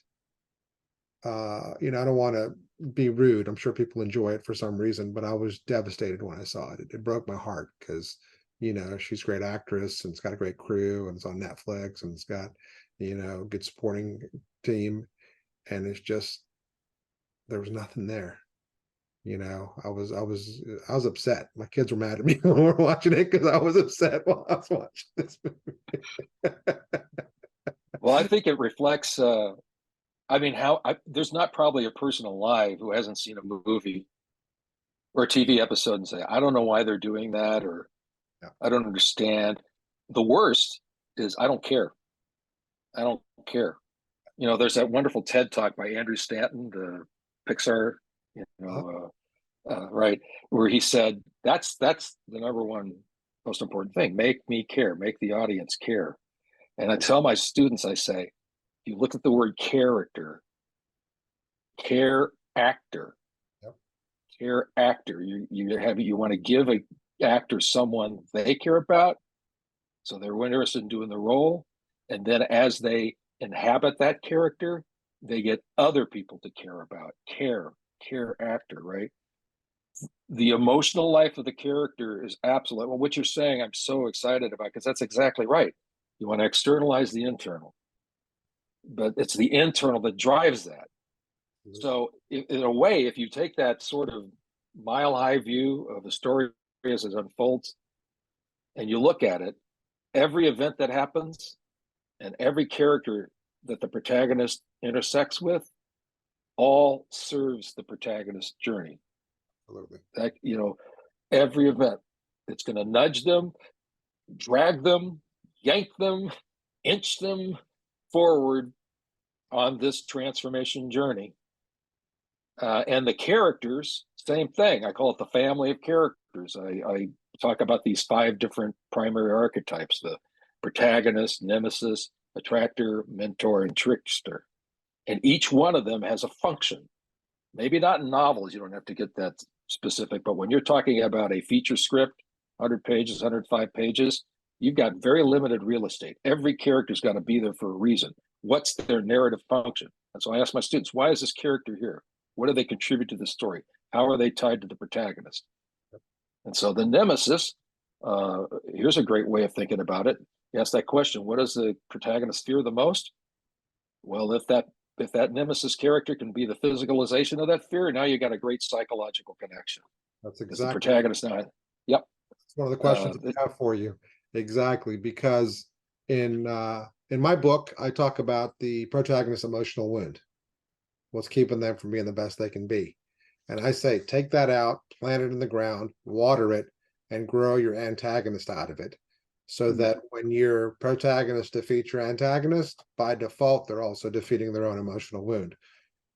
I don't want to be rude. I'm sure people enjoy it for some reason, but I was devastated when I saw it. It broke my heart because, she's a great actress and it's got a great crew and it's on Netflix and it's got, good supporting team. And it's just, there was nothing there. I was upset. My kids were mad at me when we were watching it because I was upset while I was watching this movie. Well, I think it reflects, there's not probably a person alive who hasn't seen a movie or a TV episode and say, I don't know why they're doing that, or Yeah. I don't understand. The worst is I don't care. I don't care. There's that wonderful TED talk by Andrew Stanton, the Pixar, right, where he said that's the number one most important thing. Make me care. Make the audience care. And I tell my students, I say, if you look at the word character, care actor, Yep. care actor, you want to give a actor someone they care about, so they're interested in doing the role, and then as they inhabit that character, they get other people to care about. Care actor, right? The emotional life of the character is absolute. Well, what you're saying, I'm so excited about, because that's exactly right. You want to externalize the internal, but it's the internal that drives that. Mhm. So, in a way, if you take that sort of mile high view of the story as it unfolds and you look at it, every event that happens and every character that the protagonist intersects with all serves the protagonist's journey. Absolutely. That, every event, it's going to nudge them, drag them, yank them, inch them forward on this transformation journey. And the characters, same thing. I call it the family of characters. I talk about these 5 different primary archetypes: the protagonist, nemesis, attractor, mentor, and trickster. And each one of them has a function. Maybe not in novels, you don't have to get that specific, but when you're talking about a feature script, 100 pages, 105 pages, you've got very limited real estate. Every character's got to be there for a reason. What's their narrative function? And so I ask my students, why is this character here? What do they contribute to the story? How are they tied to the protagonist? And so the nemesis, here's a great way of thinking about it. You ask that question, what does the protagonist fear the most? Well, if that nemesis character can be the physicalization of that fear, now you got a great psychological connection. That's Is the exactly. protagonist now? Yep. It's one of the questions I have for you. Exactly, because in my book, I talk about the protagonist's emotional wound, what's keeping them from being the best they can be. And I say, take that out, plant it in the ground, water it, and grow your antagonist out of it. So that when your protagonist defeats your antagonist, by default, they're also defeating their own emotional wound,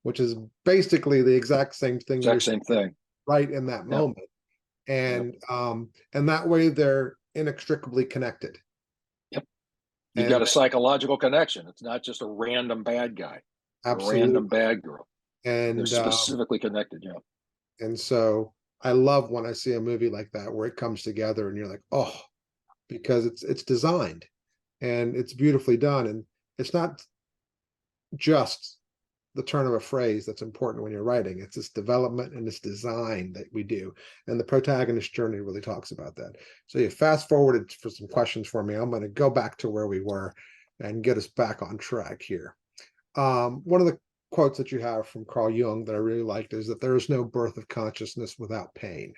which is basically the exact same thing you're Exact same thing. right in that Yep. moment. And that way they're inextricably connected. Yep. You've got a psychological connection. It's not just a random bad guy, Absolutely. a random bad girl. And they're specifically connected. Yeah. And so I love when I see a movie like that where it comes together and you're like, oh, because it's designed. and it's beautifully done. And it's not just the turn of a phrase that's important when you're writing. It's this development and this design that we do. And the protagonist journey really talks about that. So you fast forwarded for some questions for me. I'm going to go back to where we were and get us back on track here. One of the quotes that you have from Carl Jung that I really liked is that there is no birth of consciousness without pain.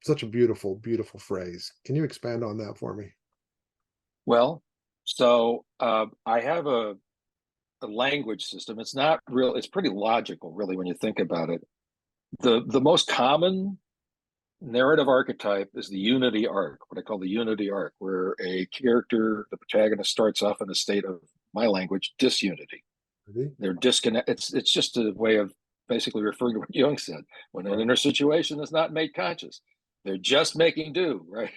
Such a beautiful, beautiful phrase. Can you expand on that for me? Well, so I have a language system. It's not real. It's pretty logical, really, when you think about it. The most common narrative archetype is the unity arc, what I call the unity arc, where a character, the protagonist, starts off in a state of, my language, disunity. Really? They're disconnect. It's just a way of basically referring to what Jung said. When an inner situation is not made conscious, they're just making do, right?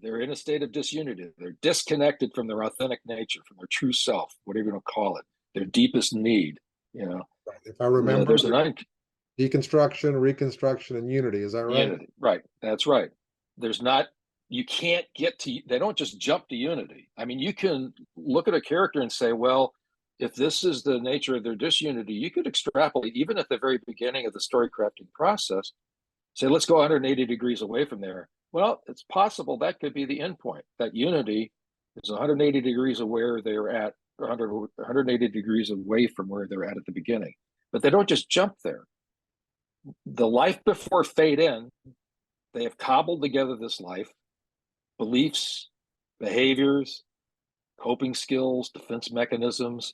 They're in a state of disunity. They're disconnected from their authentic nature, from their true self, whatever you want to call it, their deepest need. You know, Right. If I remember, there's an deconstruction, reconstruction, and unity. Is that right? unity, right? That's right. There's not. You can't get to. They don't just jump to unity. I mean, you can look at a character and say, well, if this is the nature of their disunity, you could extrapolate even at the very beginning of the story crafting process. Say, let's go 180 degrees away from there. Well, it's possible that could be the end point. That unity is 180 degrees of where they're at, 180 degrees away from where they're at the beginning. But they don't just jump there. The life before fade in, they have cobbled together this life, beliefs, behaviors, coping skills, defense mechanisms.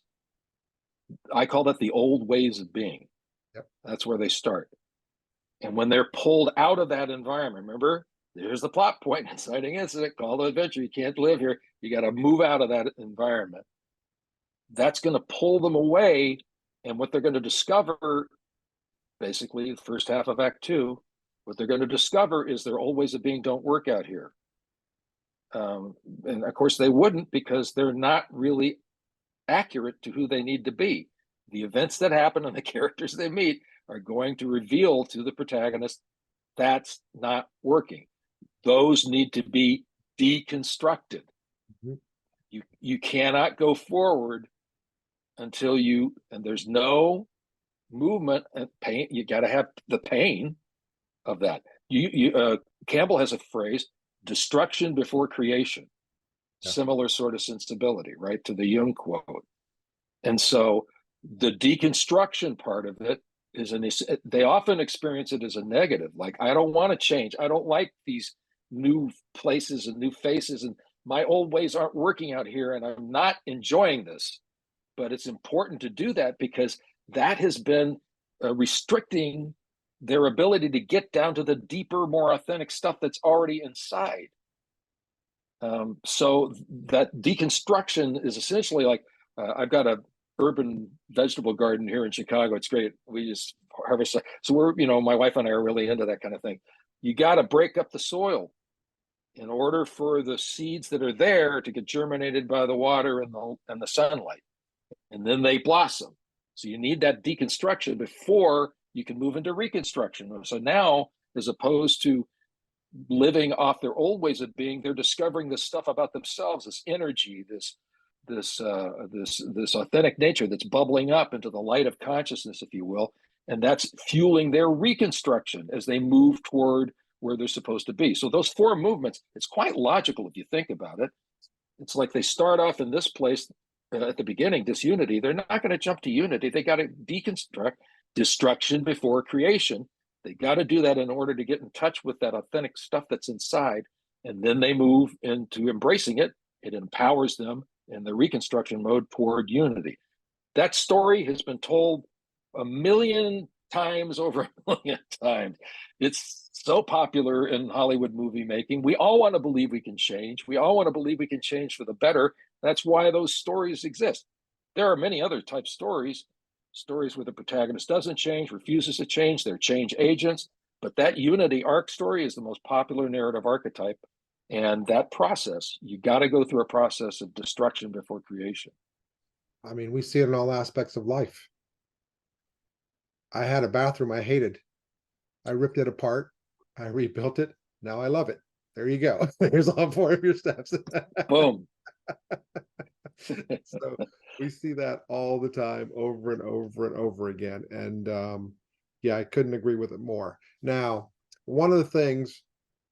I call that the old ways of being. Yep. That's where they start. And when they're pulled out of that environment, remember, there's the plot point, inciting incident, call to adventure. You can't live here. You got to move out of that environment. That's going to pull them away. And what they're going to discover, basically, the first half of Act 2, what they're going to discover is their old ways of being don't work out here. And of course, they wouldn't, because they're not really accurate to who they need to be. The events that happen and the characters they meet are going to reveal to the protagonist that's not working. Those need to be deconstructed. Mm-hmm. You cannot go forward until you, and there's no movement and pain. You got to have the pain of that. Campbell has a phrase, destruction before creation. Yeah. Similar sort of sensibility, right, to the Jung quote. And so the deconstruction part of it is they often experience it as a negative. Like, I don't want to change. I don't like these new places and new faces, and my old ways aren't working out here, and I'm not enjoying this. But it's important to do that because that has been restricting their ability to get down to the deeper, more authentic stuff that's already inside. So that deconstruction is essentially like, I've got a urban vegetable garden here in Chicago. It's great. We just harvest. So we're, my wife and I are really into that kind of thing. You got to break up the soil in order for the seeds that are there to get germinated by the water and the sunlight, and then they blossom. So you need that deconstruction before you can move into reconstruction. So now, as opposed to living off their old ways of being, they're discovering this stuff about themselves, this energy, this authentic nature that's bubbling up into the light of consciousness, if you will, and that's fueling their reconstruction as they move toward where they're supposed to be. So those four movements, it's quite logical if you think about it. It's like they start off in this place at the beginning, disunity. They're not going to jump to unity. They got to deconstruct, destruction before creation. They got to do that in order to get in touch with that authentic stuff that's inside. And then they move into embracing it. It empowers them in the reconstruction mode toward unity. That story has been told a million times over a million times. It's so popular in Hollywood movie making. We all want to believe we can change. We all want to believe we can change for the better. That's why those stories exist. There are many other type stories where the protagonist doesn't change, refuses to change, they're change agents. But that unity arc story is the most popular narrative archetype. And that process, you got to go through a process of destruction before creation. I mean, we see it in all aspects of life. I had a bathroom I hated. I ripped it apart. I rebuilt it. Now I love it. There you go. There's all four of your steps. Boom. So we see that all the time, over and over and over again. And yeah, I couldn't agree with it more. Now, one of the things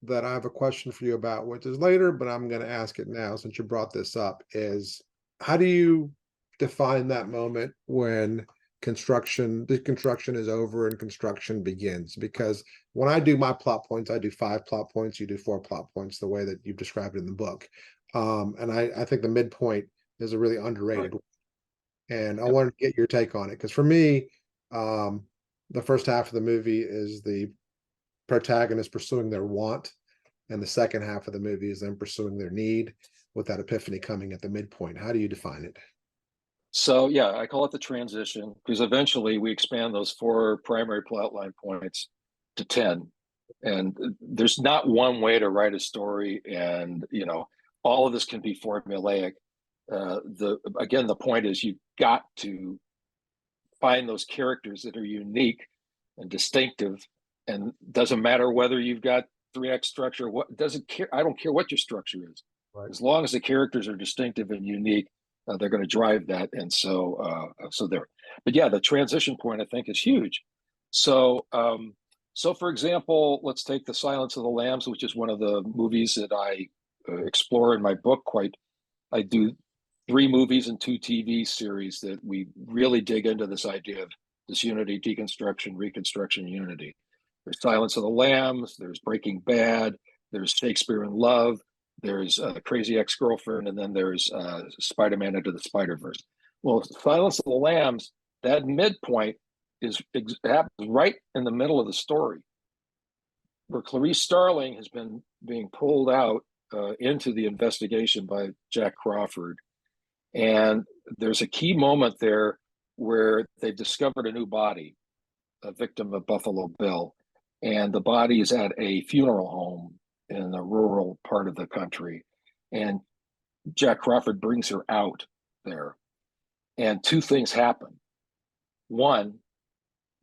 that I have a question for you about, which is later, but I'm going to ask it now since you brought this up, is how do you define that moment when the construction is over and construction begins? Because when I do my plot points, I do 5 plot points, you do 4 plot points, the way that you've described it in the book. And I think the midpoint is a really underrated one. And I Yep. wanted to get your take on it, because for me, the first half of the movie is the protagonist pursuing their want, and the second half of the movie is them pursuing their need, with that epiphany coming at the midpoint. How do you define it? So yeah, I call it the transition, because eventually we expand those 4 primary plotline points to 10. And there's not one way to write a story, and all of this can be formulaic. The point is, you've got to find those characters that are unique and distinctive, and doesn't matter whether you've got 3 act structure. What doesn't care? I don't care what your structure is, Right. as long as the characters are distinctive and unique. They're going to drive that, and so there. But yeah, the transition point, I think, is huge. So for example, let's take The Silence of the Lambs, which is one of the movies that I explore in my book. I do 3 movies and 2 TV series that we really dig into this idea of disunity, deconstruction, reconstruction, unity. There's Silence of the Lambs, there's Breaking Bad, there's Shakespeare in Love, there's Crazy Ex-Girlfriend, and then there's Spider-Man Into the Spider-Verse. Well, Silence of the Lambs, that midpoint happens right in the middle of the story, where Clarice Starling has been being pulled out into the investigation by Jack Crawford. And there's a key moment there where they've discovered a new body, a victim of Buffalo Bill. And the body is at a funeral home in a rural part of the country. And Jack Crawford brings her out there. And 2 things happen. One,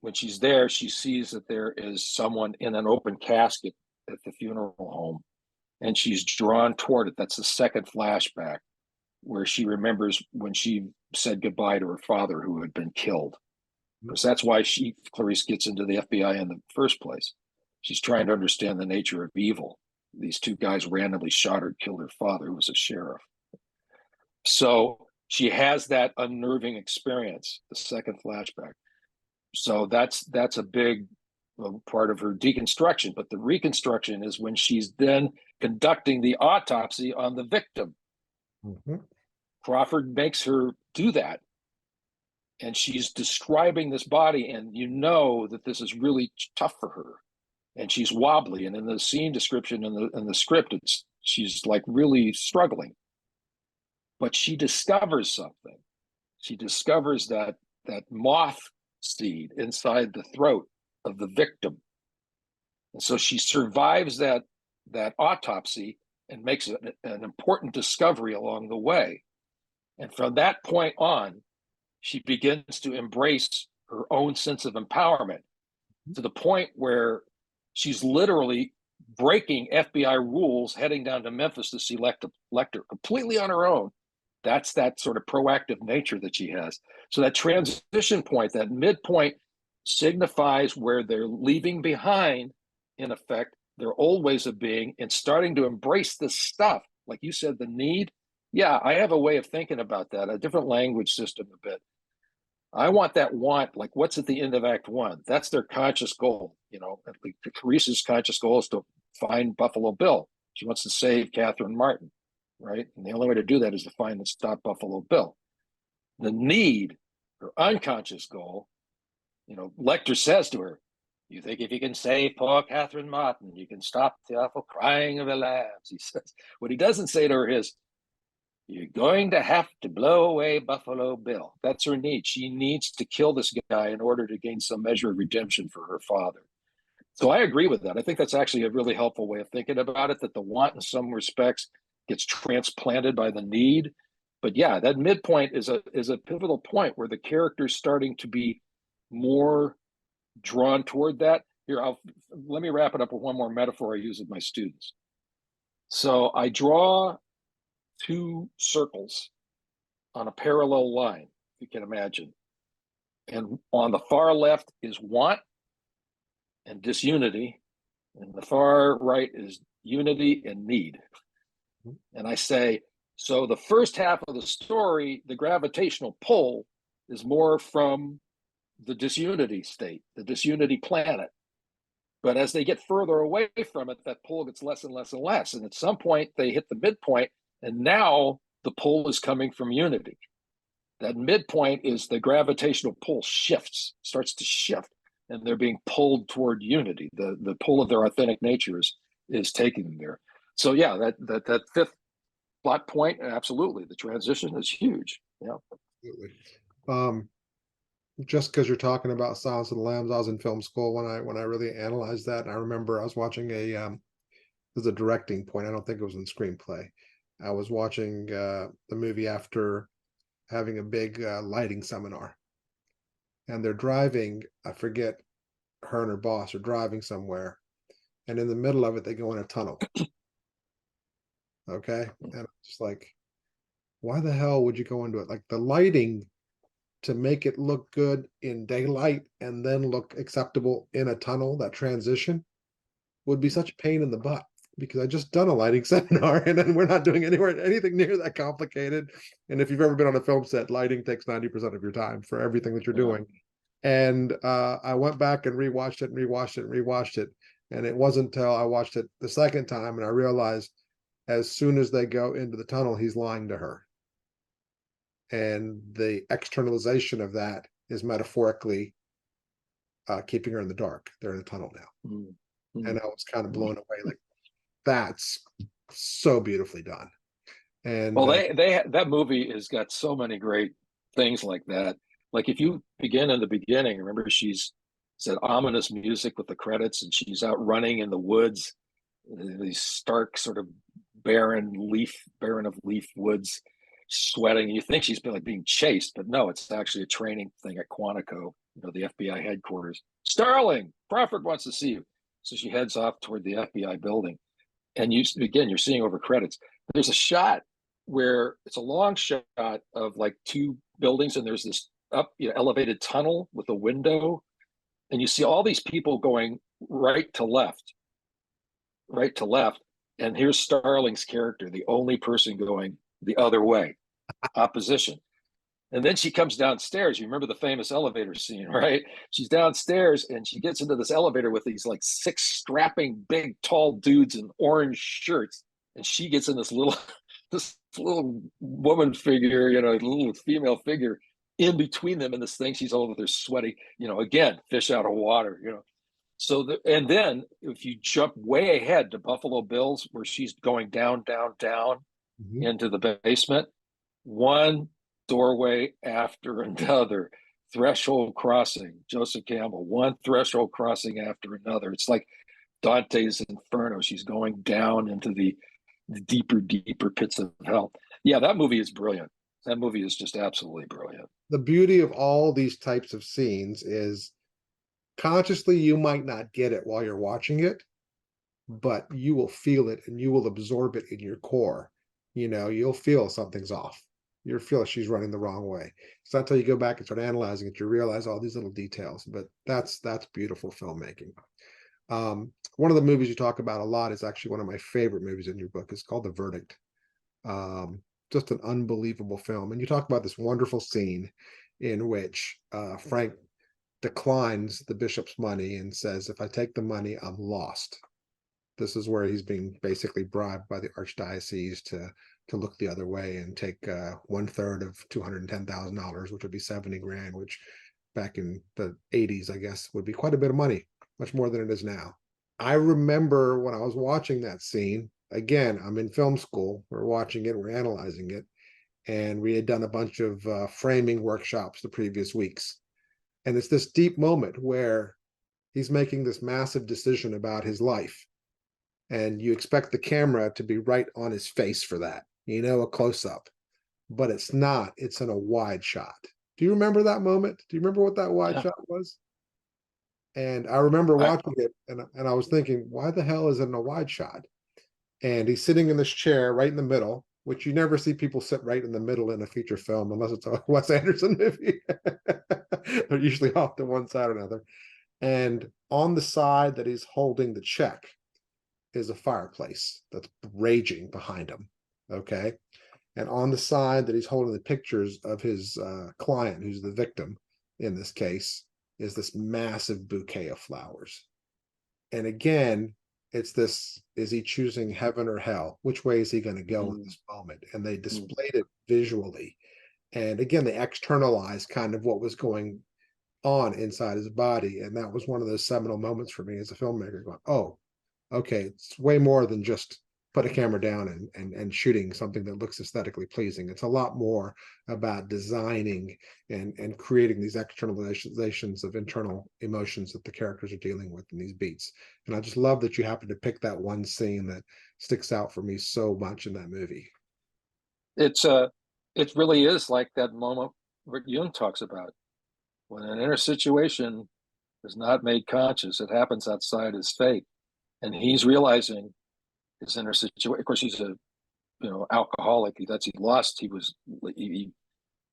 when she's there, she sees that there is someone in an open casket at the funeral home, and she's drawn toward it. That's the second flashback, where she remembers when she said goodbye to her father, who had been killed. Because that's why Clarice gets into the FBI in the first place. She's trying to understand the nature of evil. These 2 guys randomly shot or killed her father, who was a sheriff. So she has that unnerving experience, the second flashback. So that's a big part of her deconstruction. But the reconstruction is when she's then conducting the autopsy on the victim. Mm-hmm. Crawford makes her do that, and she's describing this body, and that this is really tough for her, and she's wobbly. And in the scene description in the script, she's like really struggling. But she discovers something. She discovers that moth seed inside the throat of the victim, and so she survives that autopsy and makes an important discovery along the way. And from that point on, she begins to embrace her own sense of empowerment, to the point where she's literally breaking FBI rules, heading down to Memphis to see Lecter completely on her own. That's that sort of proactive nature that she has. So that transition point, that midpoint, signifies where they're leaving behind, in effect, their old ways of being, and starting to embrace this stuff. Like you said, the need. Yeah, I have a way of thinking about that, a different language system a bit. I want that want, like what's at the end of Act 1? That's their conscious goal. Clarice's conscious goal is to find Buffalo Bill. She wants to save Catherine Martin, right? And the only way to do that is to find and stop Buffalo Bill. The need, her unconscious goal, Lecter says to her, "You think if you can save poor Catherine Martin, you can stop the awful crying of the lambs," he says. What he doesn't say to her is, "You're going to have to blow away Buffalo Bill." That's her need. She needs to kill this guy in order to gain some measure of redemption for her father. So I agree with that. I think that's actually a really helpful way of thinking about it, that the want in some respects gets transplanted by the need. But yeah, that midpoint is a pivotal point where the character's starting to be more drawn toward that. Here, let me wrap it up with one more metaphor I use with my students. So I draw two circles on a parallel line, if you can imagine. And on the far left is want and disunity, and the far right is unity and need. And I say, so the first half of the story, the gravitational pull is more from the disunity state, the disunity planet. But as they get further away from it, that pull gets less and less and less. And at some point, they hit the midpoint, and now the pull is coming from unity. That midpoint is the gravitational pull starts to shift, and they're being pulled toward unity. The pull of their authentic nature is taking them there. So yeah, that fifth plot point, absolutely, the transition is huge. Yeah, Absolutely. Just because you're talking about Silence of the Lambs, I was in film school when I really analyzed that. And I remember I was watching this is a directing point. I don't think it was in screenplay. I was watching the movie after having a big lighting seminar, and they're driving. I forget, her and her boss are driving somewhere, and in the middle of it, they go in a tunnel. Okay, and I'm just like, why the hell would you go into it? Like the lighting to make it look good in daylight and then look acceptable in a tunnel, that transition would be such a pain in the butt, because I just done a lighting seminar and then we're not doing anything near that complicated. And if you've ever been on a film set, lighting takes 90% of your time for everything that you're doing. And I went back and rewatched it. And it wasn't until I watched it the second time and I realized as soon as they go into the tunnel, he's lying to her. And the externalization of that is metaphorically keeping her in the dark. They're in a tunnel now. Mm-hmm. And I was kind of blown away. Like, that's so beautifully done. And well, that movie has got so many great things like that. Like if you begin in the beginning, remember she's said ominous music with the credits, and she's out running in the woods, these stark sort of barren of leaf woods, sweating. You think she's been like being chased, but no, it's actually a training thing at Quantico, the FBI headquarters. Starling, Crawford wants to see you. So she heads off toward the FBI building. And you're seeing over credits. There's a shot where it's a long shot of like two buildings, and there's this elevated tunnel with a window, and you see all these people going right to left. And here's Starling's character, the only person going the other way, opposition. And then she comes downstairs. You remember the famous elevator scene, right? She's downstairs and she gets into this elevator with these like 6 strapping, big, tall dudes in orange shirts. And she gets in this little woman figure, little female figure in between them in this thing. She's all over there sweaty, again, fish out of water, So, and then if you jump way ahead to Buffalo Bills, where she's going down mm-hmm. into the basement, one doorway after another, threshold crossing, Joseph Campbell, one threshold crossing after another. It's like Dante's Inferno. She's going down into the deeper pits of hell. Yeah, that movie is brilliant. That movie is just absolutely brilliant. The beauty of all these types of scenes is consciously you might not get it while you're watching it, but you will feel it and you will absorb it in your core. You'll feel something's off. You'll feel she's running the wrong way. It's not until you go back and start analyzing it, you realize all these little details. But that's beautiful filmmaking. One of the movies you talk about a lot is actually one of my favorite movies in your book. It's called The Verdict. Just an unbelievable film. And you talk about this wonderful scene in which Frank declines the bishop's money and says, if I take the money, I'm lost. This is where he's being basically bribed by the archdiocese to look the other way and take 1/3 of $210,000, which would be 70 grand, which back in the 80s, I guess, would be quite a bit of money, much more than it is now. I remember when I was watching that scene, again, I'm in film school, we're watching it, we're analyzing it, and we had done a bunch of framing workshops the previous weeks. And it's this deep moment where he's making this massive decision about his life. And you expect the camera to be right on his face for that, a close-up. But it's not. It's in a wide shot. Do you remember that moment? Do you remember what that wide shot was? And I remember watching it, and I was thinking, why the hell is it in a wide shot? and he's sitting in this chair right in the middle, which you never see people sit right in the middle in a feature film unless it's a Wes Anderson movie. They're usually off to one side or another. And on the side that he's holding the check is a fireplace that's raging behind him. Okay. And on the side that he's holding the pictures of his client, who's the victim in this case, is this massive bouquet of flowers. And again, it's this, is he choosing heaven or hell? Which way is he going to go in this moment? And they displayed it visually. And again, they externalized kind of what was going on inside his body. And that was one of those seminal moments for me as a filmmaker, going, oh, okay, it's way more than just put a camera down and shooting something that looks aesthetically pleasing. It's a lot more about designing and creating these externalizations of internal emotions that the characters are dealing with in these beats. And I just love that you happen to pick that one scene that sticks out for me so much in that movie. It really is like that moment Rick Jung talks about, when an inner situation is not made conscious, it happens outside his fate, and he's realizing his inner situation. Of course, he's a alcoholic. He lost. He was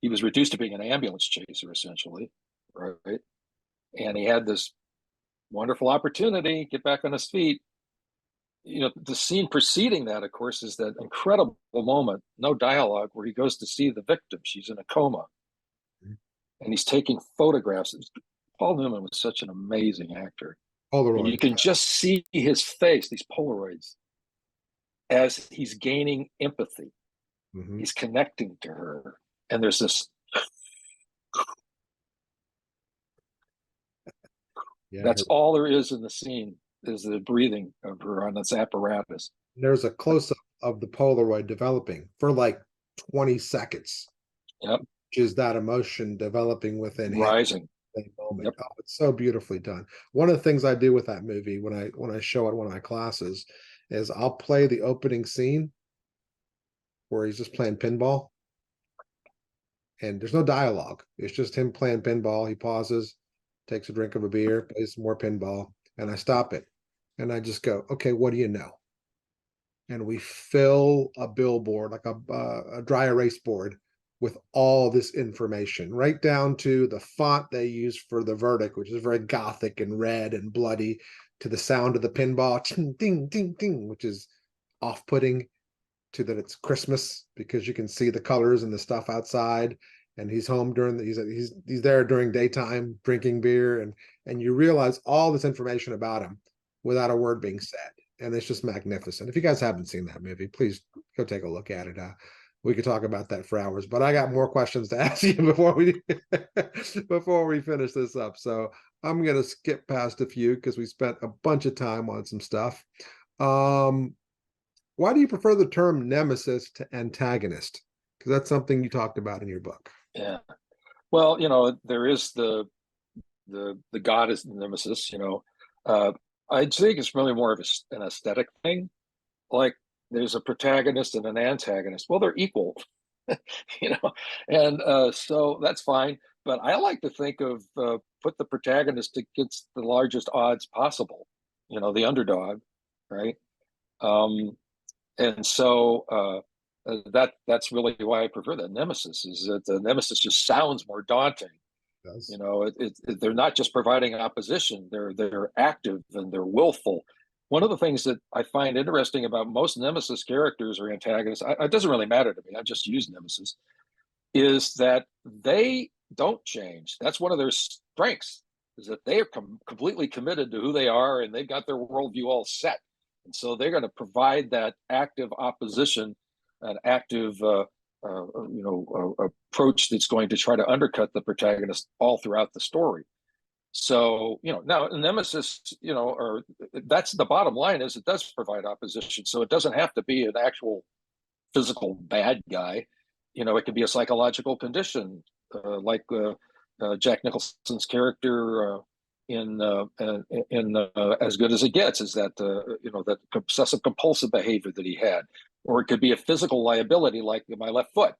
reduced to being an ambulance chaser essentially, right? And he had this wonderful opportunity, get back on his feet. The scene preceding that, of course, is that incredible moment, no dialogue, where he goes to see the victim. She's in a coma, and he's taking photographs. Paul Newman was such an amazing actor. And you can just see his face, these Polaroids, as he's gaining empathy. He's connecting to her. And there's this, that's all there is in the scene, is the breathing of her on this apparatus. There's a close-up of the Polaroid developing for like 20 seconds. Yep. Which is that emotion developing within rising. Moment. Yep. Oh, it's so beautifully done. One of the things I do with that movie when I show it in one of my classes is I'll play the opening scene where he's just playing pinball, and there's no dialogue. It's just him playing pinball. He pauses, takes a drink of a beer, plays some more pinball, and I stop it, and I just go, okay, what do you know? And we fill a billboard, like a dry erase board, with all this information, right down to the font they use for the verdict, which is very gothic and red and bloody, to the sound of the pinball, ding, ding, ding, ding, which is off-putting, to that it's Christmas because you can see the colors and the stuff outside. And he's home during he's there during daytime drinking beer, and you realize all this information about him without a word being said. And it's just magnificent. If you guys haven't seen that movie, please go take a look at it. We could talk about that for hours, but I got more questions to ask you before we finish this up. So I'm going to skip past a few because we spent a bunch of time on some stuff. Why do you prefer the term nemesis to antagonist? Because that's something you talked about in your book. Yeah. Well, there is the god is the nemesis. I think it's really more of an aesthetic thing. Like, there's a protagonist and an antagonist. Well, they're equal, and so that's fine. But I like to think of put the protagonist against the largest odds possible, the underdog, right? And so that's really why I prefer that nemesis, is that the nemesis just sounds more daunting. They're not just providing opposition, they're active and they're willful. One of the things that I find interesting about most nemesis characters or antagonists, it doesn't really matter to me, I just use nemesis, is that they don't change. That's one of their strengths, is that they are completely committed to who they are, and they've got their worldview all set. And so they're going to provide that active opposition, an active approach that's going to try to undercut the protagonist all throughout the story. So, now nemesis, or that's the bottom line, is it does provide opposition. So it doesn't have to be an actual physical bad guy. It could be a psychological condition, like Jack Nicholson's character in As Good as It Gets, is that that obsessive compulsive behavior that he had, or it could be a physical liability like my left foot,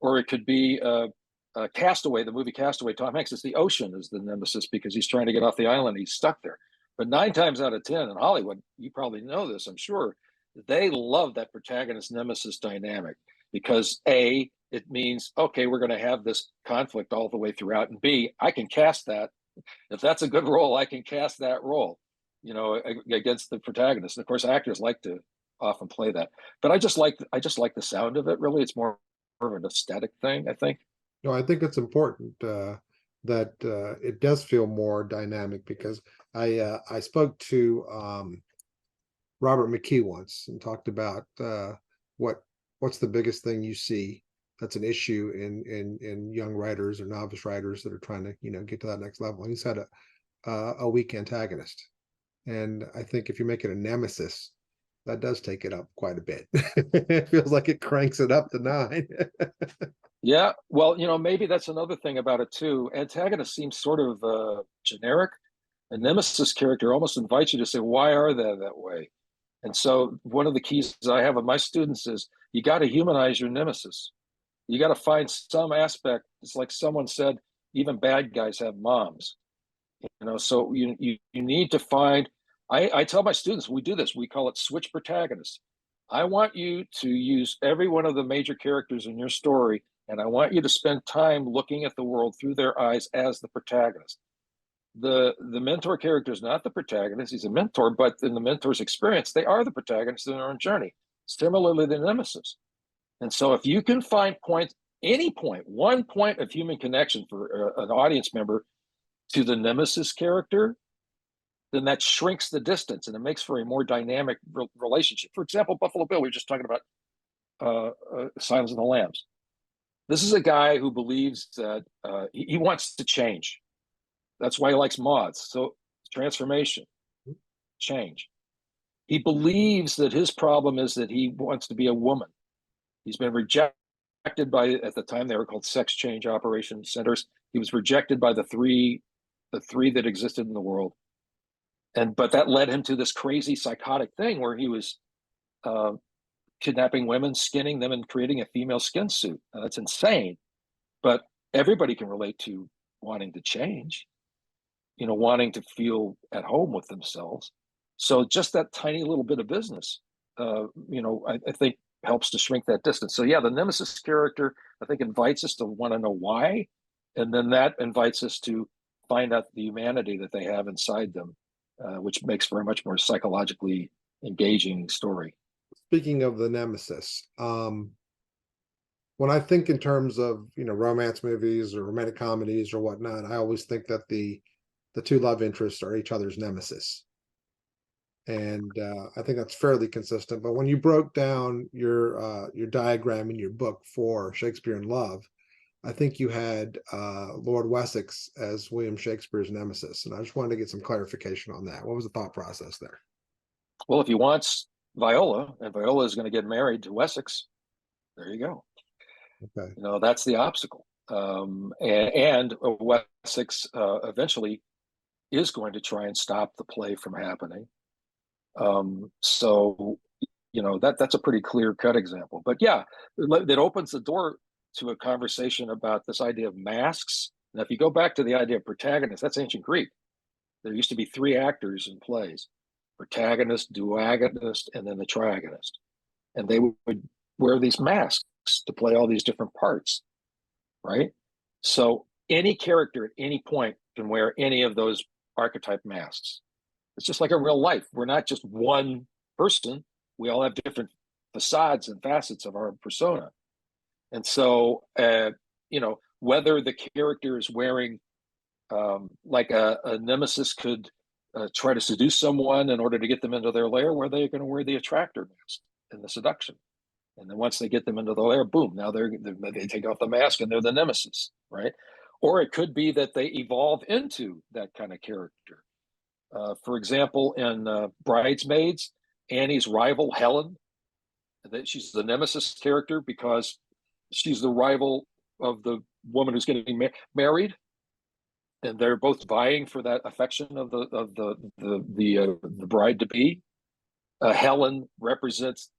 or it could be Castaway, the movie Castaway. Tom Hanks, is the ocean is the nemesis because he's trying to get off the island, he's stuck there. But 9 times out of 10 in Hollywood, you probably know this, I'm sure, they love that protagonist nemesis dynamic because A, it means, okay, we're going to have this conflict all the way throughout, and B, I can cast that. If that's a good role, I can cast that role, against the protagonist. And of course, actors like to often play that. But I just like the sound of it. Really, it's more of an aesthetic thing, I think. No, I think it's important that it does feel more dynamic, because I spoke to Robert McKee once and talked about what's the biggest thing you see that's an issue in young writers or novice writers that are trying to get to that next level. And he said a weak antagonist, and I think if you make it a nemesis, that does take it up quite a bit. It feels like it cranks it up to 9. Yeah, well, maybe that's another thing about it too. Antagonist seems sort of generic. A nemesis character almost invites you to say, why are they that way? And so one of the keys I have with my students is you got to humanize your nemesis. You got to find some aspect. It's like someone said, even bad guys have moms. So you need to find. I tell my students, we do this. We call it switch protagonists. I want you to use every one of the major characters in your story, and I want you to spend time looking at the world through their eyes as the protagonist. The mentor character is not the protagonist, he's a mentor, but in the mentor's experience, they are the protagonist in their own journey. Similarly, the nemesis. And so if you can find one point of human connection for an audience member to the nemesis character, then that shrinks the distance and it makes for a more dynamic relationship. For example, Buffalo Bill, we were just talking about Silence of the Lambs. This is a guy who believes that he wants to change. That's why he likes moths. So transformation, change. He believes that his problem is that he wants to be a woman. He's been rejected by, at the time they were called sex change operation centers. He was rejected by the three that existed in the world. But that led him to this crazy psychotic thing where he was kidnapping women, skinning them, and creating a female skin suit. Now, that's insane, but everybody can relate to wanting to change, wanting to feel at home with themselves. So just that tiny little bit of business, I think helps to shrink that distance. So yeah, the nemesis character, I think, invites us to want to know why, and then that invites us to find out the humanity that they have inside them, which makes for a much more psychologically engaging story. Speaking of the nemesis, when I think in terms of romance movies or romantic comedies or whatnot, I always think that the two love interests are each other's nemesis, and I think that's fairly consistent. But when you broke down your diagram in your book for Shakespeare in Love, I think you had Lord Wessex as William Shakespeare's nemesis, and I just wanted to get some clarification on that. What was the thought process there? Well, if he wants Viola, and Viola is going to get married to Wessex, there you go. Okay. That's the obstacle. And Wessex eventually is going to try and stop the play from happening. So that's a pretty clear-cut example. But yeah, it opens the door to a conversation about this idea of masks. Now, if you go back to the idea of protagonist, that's ancient Greek. There used to be 3 actors in plays: protagonist, duogonist, and then the triagonist. And they would wear these masks to play all these different parts, right? So any character at any point can wear any of those archetype masks. It's just like in real life. We're not just one person. We all have different facades and facets of our persona. And so, whether the character is wearing, like a nemesis could try to seduce someone in order to get them into their lair, where they're going to wear the attractor mask in the seduction. And then once they get them into the lair, boom, now they take off the mask and they're the nemesis, right? Or it could be that they evolve into that kind of character. For example, in Bridesmaids, Annie's rival, Helen, she's the nemesis character because she's the rival of the woman who's getting married, and they're both vying for that affection of the bride to be. Helen represents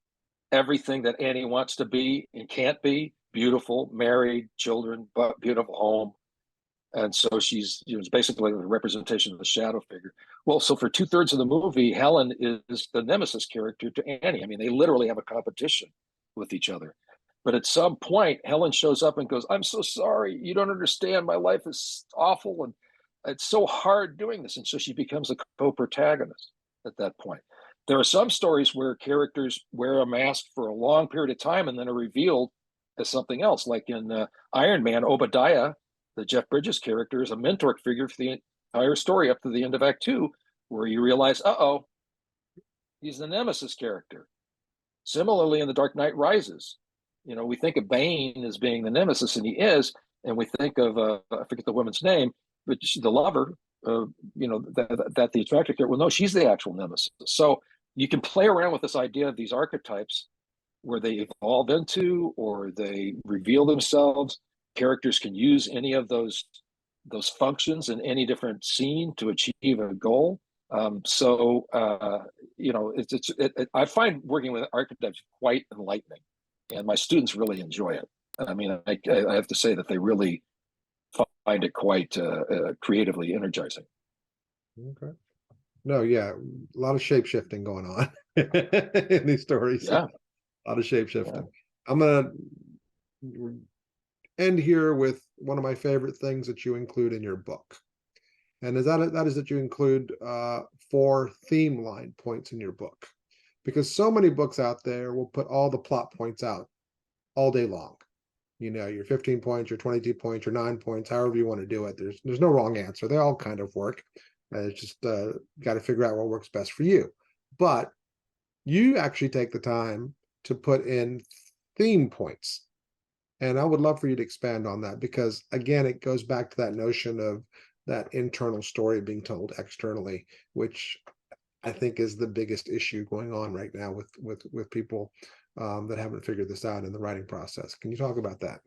everything that Annie wants to be and can't be: beautiful, married, children, but beautiful home. And so she's, you know, basically the representation of the shadow figure. Well, so for 2/3 of the movie, Helen is the nemesis character to Annie. I mean, they literally have a competition with each other. But at some point, Helen shows up and goes, "I'm so sorry. You don't understand. My life is awful. And it's so hard doing this." And so she becomes a co-protagonist at that point. There are some stories where characters wear a mask for a long period of time and then are revealed as something else. Like in Iron Man, Obadiah, the Jeff Bridges character, is a mentor figure for the entire story up to the end of Act 2, where you realize, uh-oh, he's the nemesis character. Similarly, in The Dark Knight Rises, you know, we think of Bane as being the nemesis, and he is, and we think of, I forget the woman's name, but the lover, you know, that the attractive character, well, no, she's the actual nemesis. So you can play around with this idea of these archetypes where they evolve into or they reveal themselves. Characters can use any of those functions in any different scene to achieve a goal. You know, I find working with archetypes quite enlightening, and my students really enjoy it. I mean, I have to say that they really find it quite creatively energizing. Okay. No, yeah, a lot of shape shifting going on in these stories. Yeah. A lot of shape shifting. Yeah. I'm gonna end here with one of my favorite things that you include in your book, and that is that you include 4 theme line points in your book, because so many books out there will put all the plot points out all day long. You know, your 15 points, your 22 points, your 9 points, however you want to do it. There's no wrong answer. They all kind of work. It's just got to figure out what works best for you. But you actually take the time to put in theme points. And I would love for you to expand on that, because again, it goes back to that notion of that internal story being told externally, which I think is the biggest issue going on right now with people that haven't figured this out in the writing process. Can you talk about that?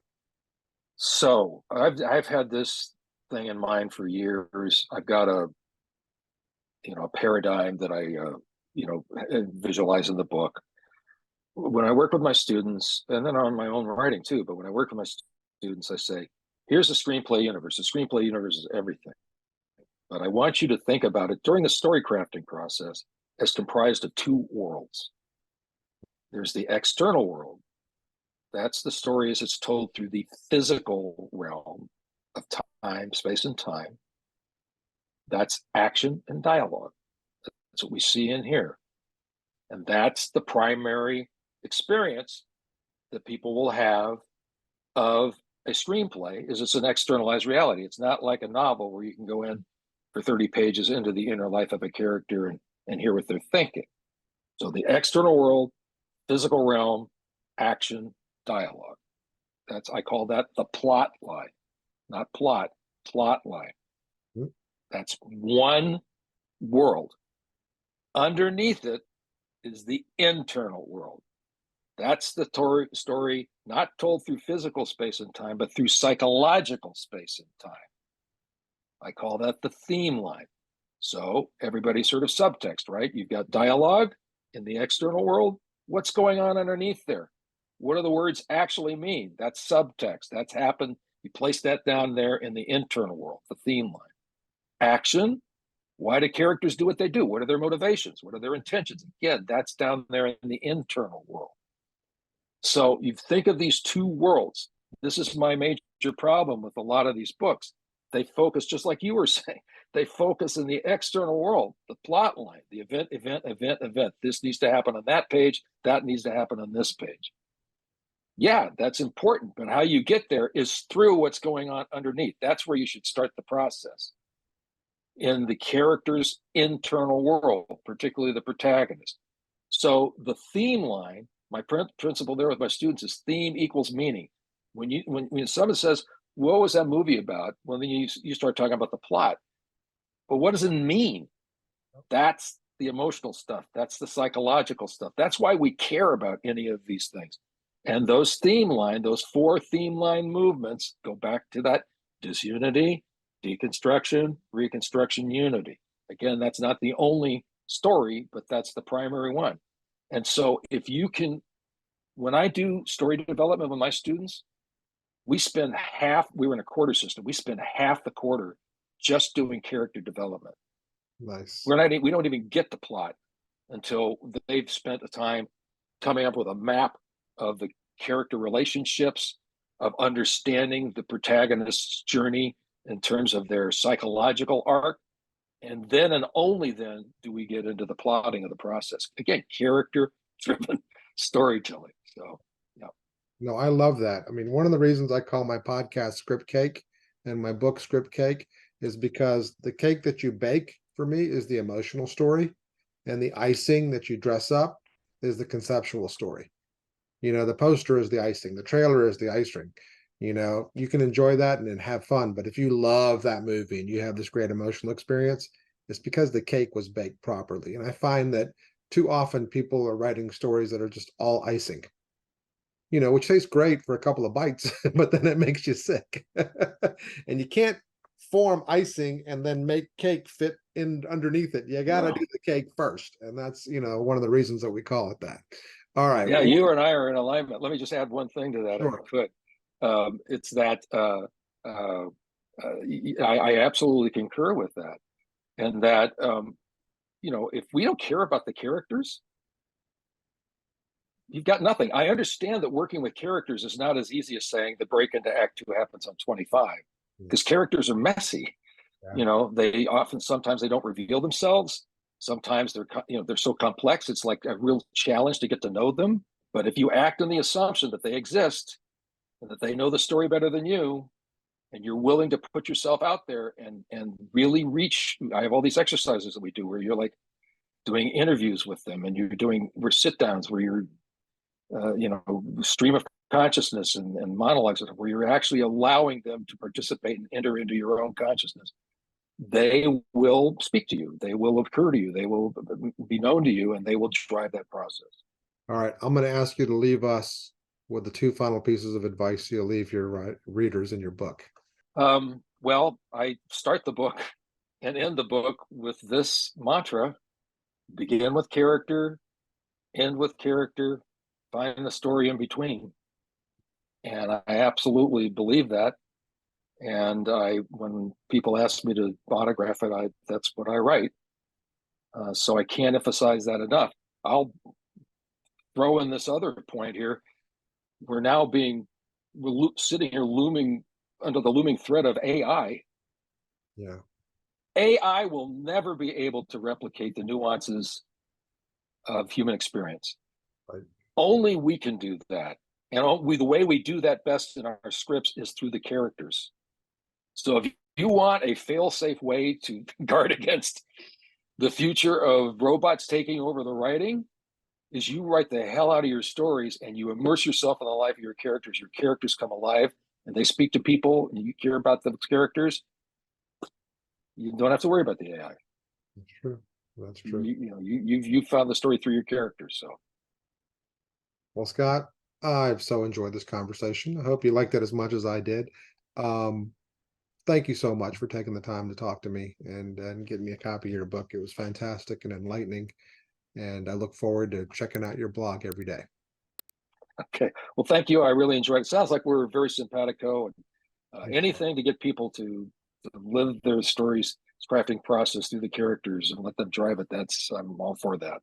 So I've had this thing in mind for years. I've got a paradigm that I visualize in the book. When I work with my students, and then on my own writing too, but when I work with my students, I say, here's the screenplay universe. The screenplay universe is everything. But I want you to think about it during the story crafting process as comprised of 2 worlds. There's the external world. That's the story as it's told through the physical realm of time, space, and time. That's action and dialogue. That's what we see in here. And that's the primary experience that people will have of a screenplay, is it's an externalized reality. It's not like a novel where you can go in for 30 pages into the inner life of a character and hear what they're thinking. So the external world, physical realm, action, dialogue. I call that the plot line, not plot line. Mm-hmm. That's one world. Underneath it is the internal world. That's the story not told through physical space and time, but through psychological space and time. I call that the theme line. So everybody's sort of subtext, right? You've got dialogue in the external world. What's going on underneath there? What do the words actually mean? That's subtext. That's happened. You place that down there in the internal world, the theme line. Action. Why do characters do what they do? What are their motivations? What are their intentions? Again, that's down there in the internal world. So you think of these 2 worlds. This is my major problem with a lot of these books. They focus, just like you were saying, they focus in the external world, the plot line, the event. This needs to happen on that page. That needs to happen on this page. Yeah, that's important. But how you get there is through what's going on underneath. That's where you should start the process. In the character's internal world, particularly the protagonist. So the theme line, my principle there with my students is theme equals meaning. When someone says, what was that movie about? Well, then you start talking about the plot. But what does it mean? That's the emotional stuff. That's the psychological stuff. That's why we care about any of these things. And those 4 theme line movements go back to that disunity, deconstruction, reconstruction, unity. Again, that's not the only story, but that's the primary one. And so if you can, when I do story development with my students, we spend half, we were in a quarter system, we spend half the quarter just doing character development. Nice. We don't even get the plot until they've spent the time coming up with a map of the character relationships, of understanding the protagonist's journey in terms of their psychological arc. And then and only then do we get into the plotting of the process. Again, character-driven storytelling. So, yeah. No, I love that. I mean, one of the reasons I call my podcast Scriptcake and my book Scriptcake is because the cake that you bake for me is the emotional story, and the icing that you dress up is the conceptual story. You know, the poster is the icing, the trailer is the icing. You know, you can enjoy that and have fun, but if you love that movie and you have this great emotional experience, it's because the cake was baked properly. And I find that too often people are writing stories that are just all icing, you know, which tastes great for a couple of bites, but then it makes you sick. And you can't form icing and then make cake fit in underneath it. You got to do the cake first. And that's, you know, one of the reasons that we call it that. All right. Yeah, you and I are in alignment. Let me just add one thing to that, Sure. if I could. It's that I absolutely concur with that. And that, you know, if we don't care about the characters, you've got nothing. I understand that working with characters is not as easy as saying the break into Act 2 happens on 25, because characters are messy. Yeah. You know, sometimes they don't reveal themselves. Sometimes they're so complex. It's like a real challenge to get to know them. But if you act on the assumption that they exist and that they know the story better than you, and you're willing to put yourself out there and really reach, I have all these exercises that we do where you're like doing interviews with them, and we're sit downs where you're, you know, stream of consciousness and monologues where you're actually allowing them to participate and enter into your own consciousness. They will speak to you. They will occur to you. They will be known to you, and they will drive that process. All right. I'm going to ask you to leave us with the 2 final pieces of advice you'll leave your readers in your book. Well, I start the book and end the book with this mantra: begin with character, end with character, find the story in between. And I absolutely believe that. And when people ask me to autograph it, that's what I write. So I can't emphasize that enough. I'll throw in this other point here. We're sitting here looming under the looming threat of AI. Yeah. AI will never be able to replicate the nuances of human experience. Right. Only we can do that. And the way we do that best in our scripts is through the characters. So if you want a fail-safe way to guard against the future of robots taking over the writing, is you write the hell out of your stories and you immerse yourself in the life of your characters. Your characters come alive and they speak to people, and you care about those characters. You don't have to worry about the AI. That's true. That's true. You've found the story through your characters. So, well, Scott, I've so enjoyed this conversation. I hope you liked it as much as I did. Thank you so much for taking the time to talk to me and getting me a copy of your book. It was fantastic and enlightening, and I look forward to checking out your blog every day. Okay. Well, thank you. I really enjoyed it. Sounds like we're very simpatico, and anything to get people to live their stories, crafting process through the characters and let them drive it. I'm all for that.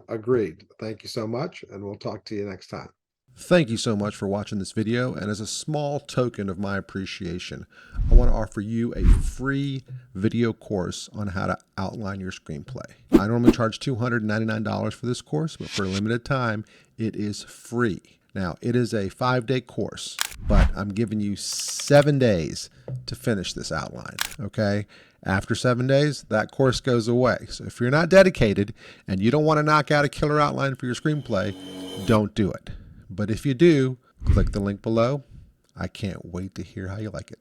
Agreed. Thank you so much, and we'll talk to you next time. Thank you so much for watching this video, and as a small token of my appreciation, I want to offer you a free video course on how to outline your screenplay. I normally charge $299 for this course, but for a limited time, it is free. Now, it is a 5-day course, but I'm giving you 7 days to finish this outline, okay? After 7 days, that course goes away. So if you're not dedicated and you don't want to knock out a killer outline for your screenplay, don't do it. But if you do, click the link below. I can't wait to hear how you like it.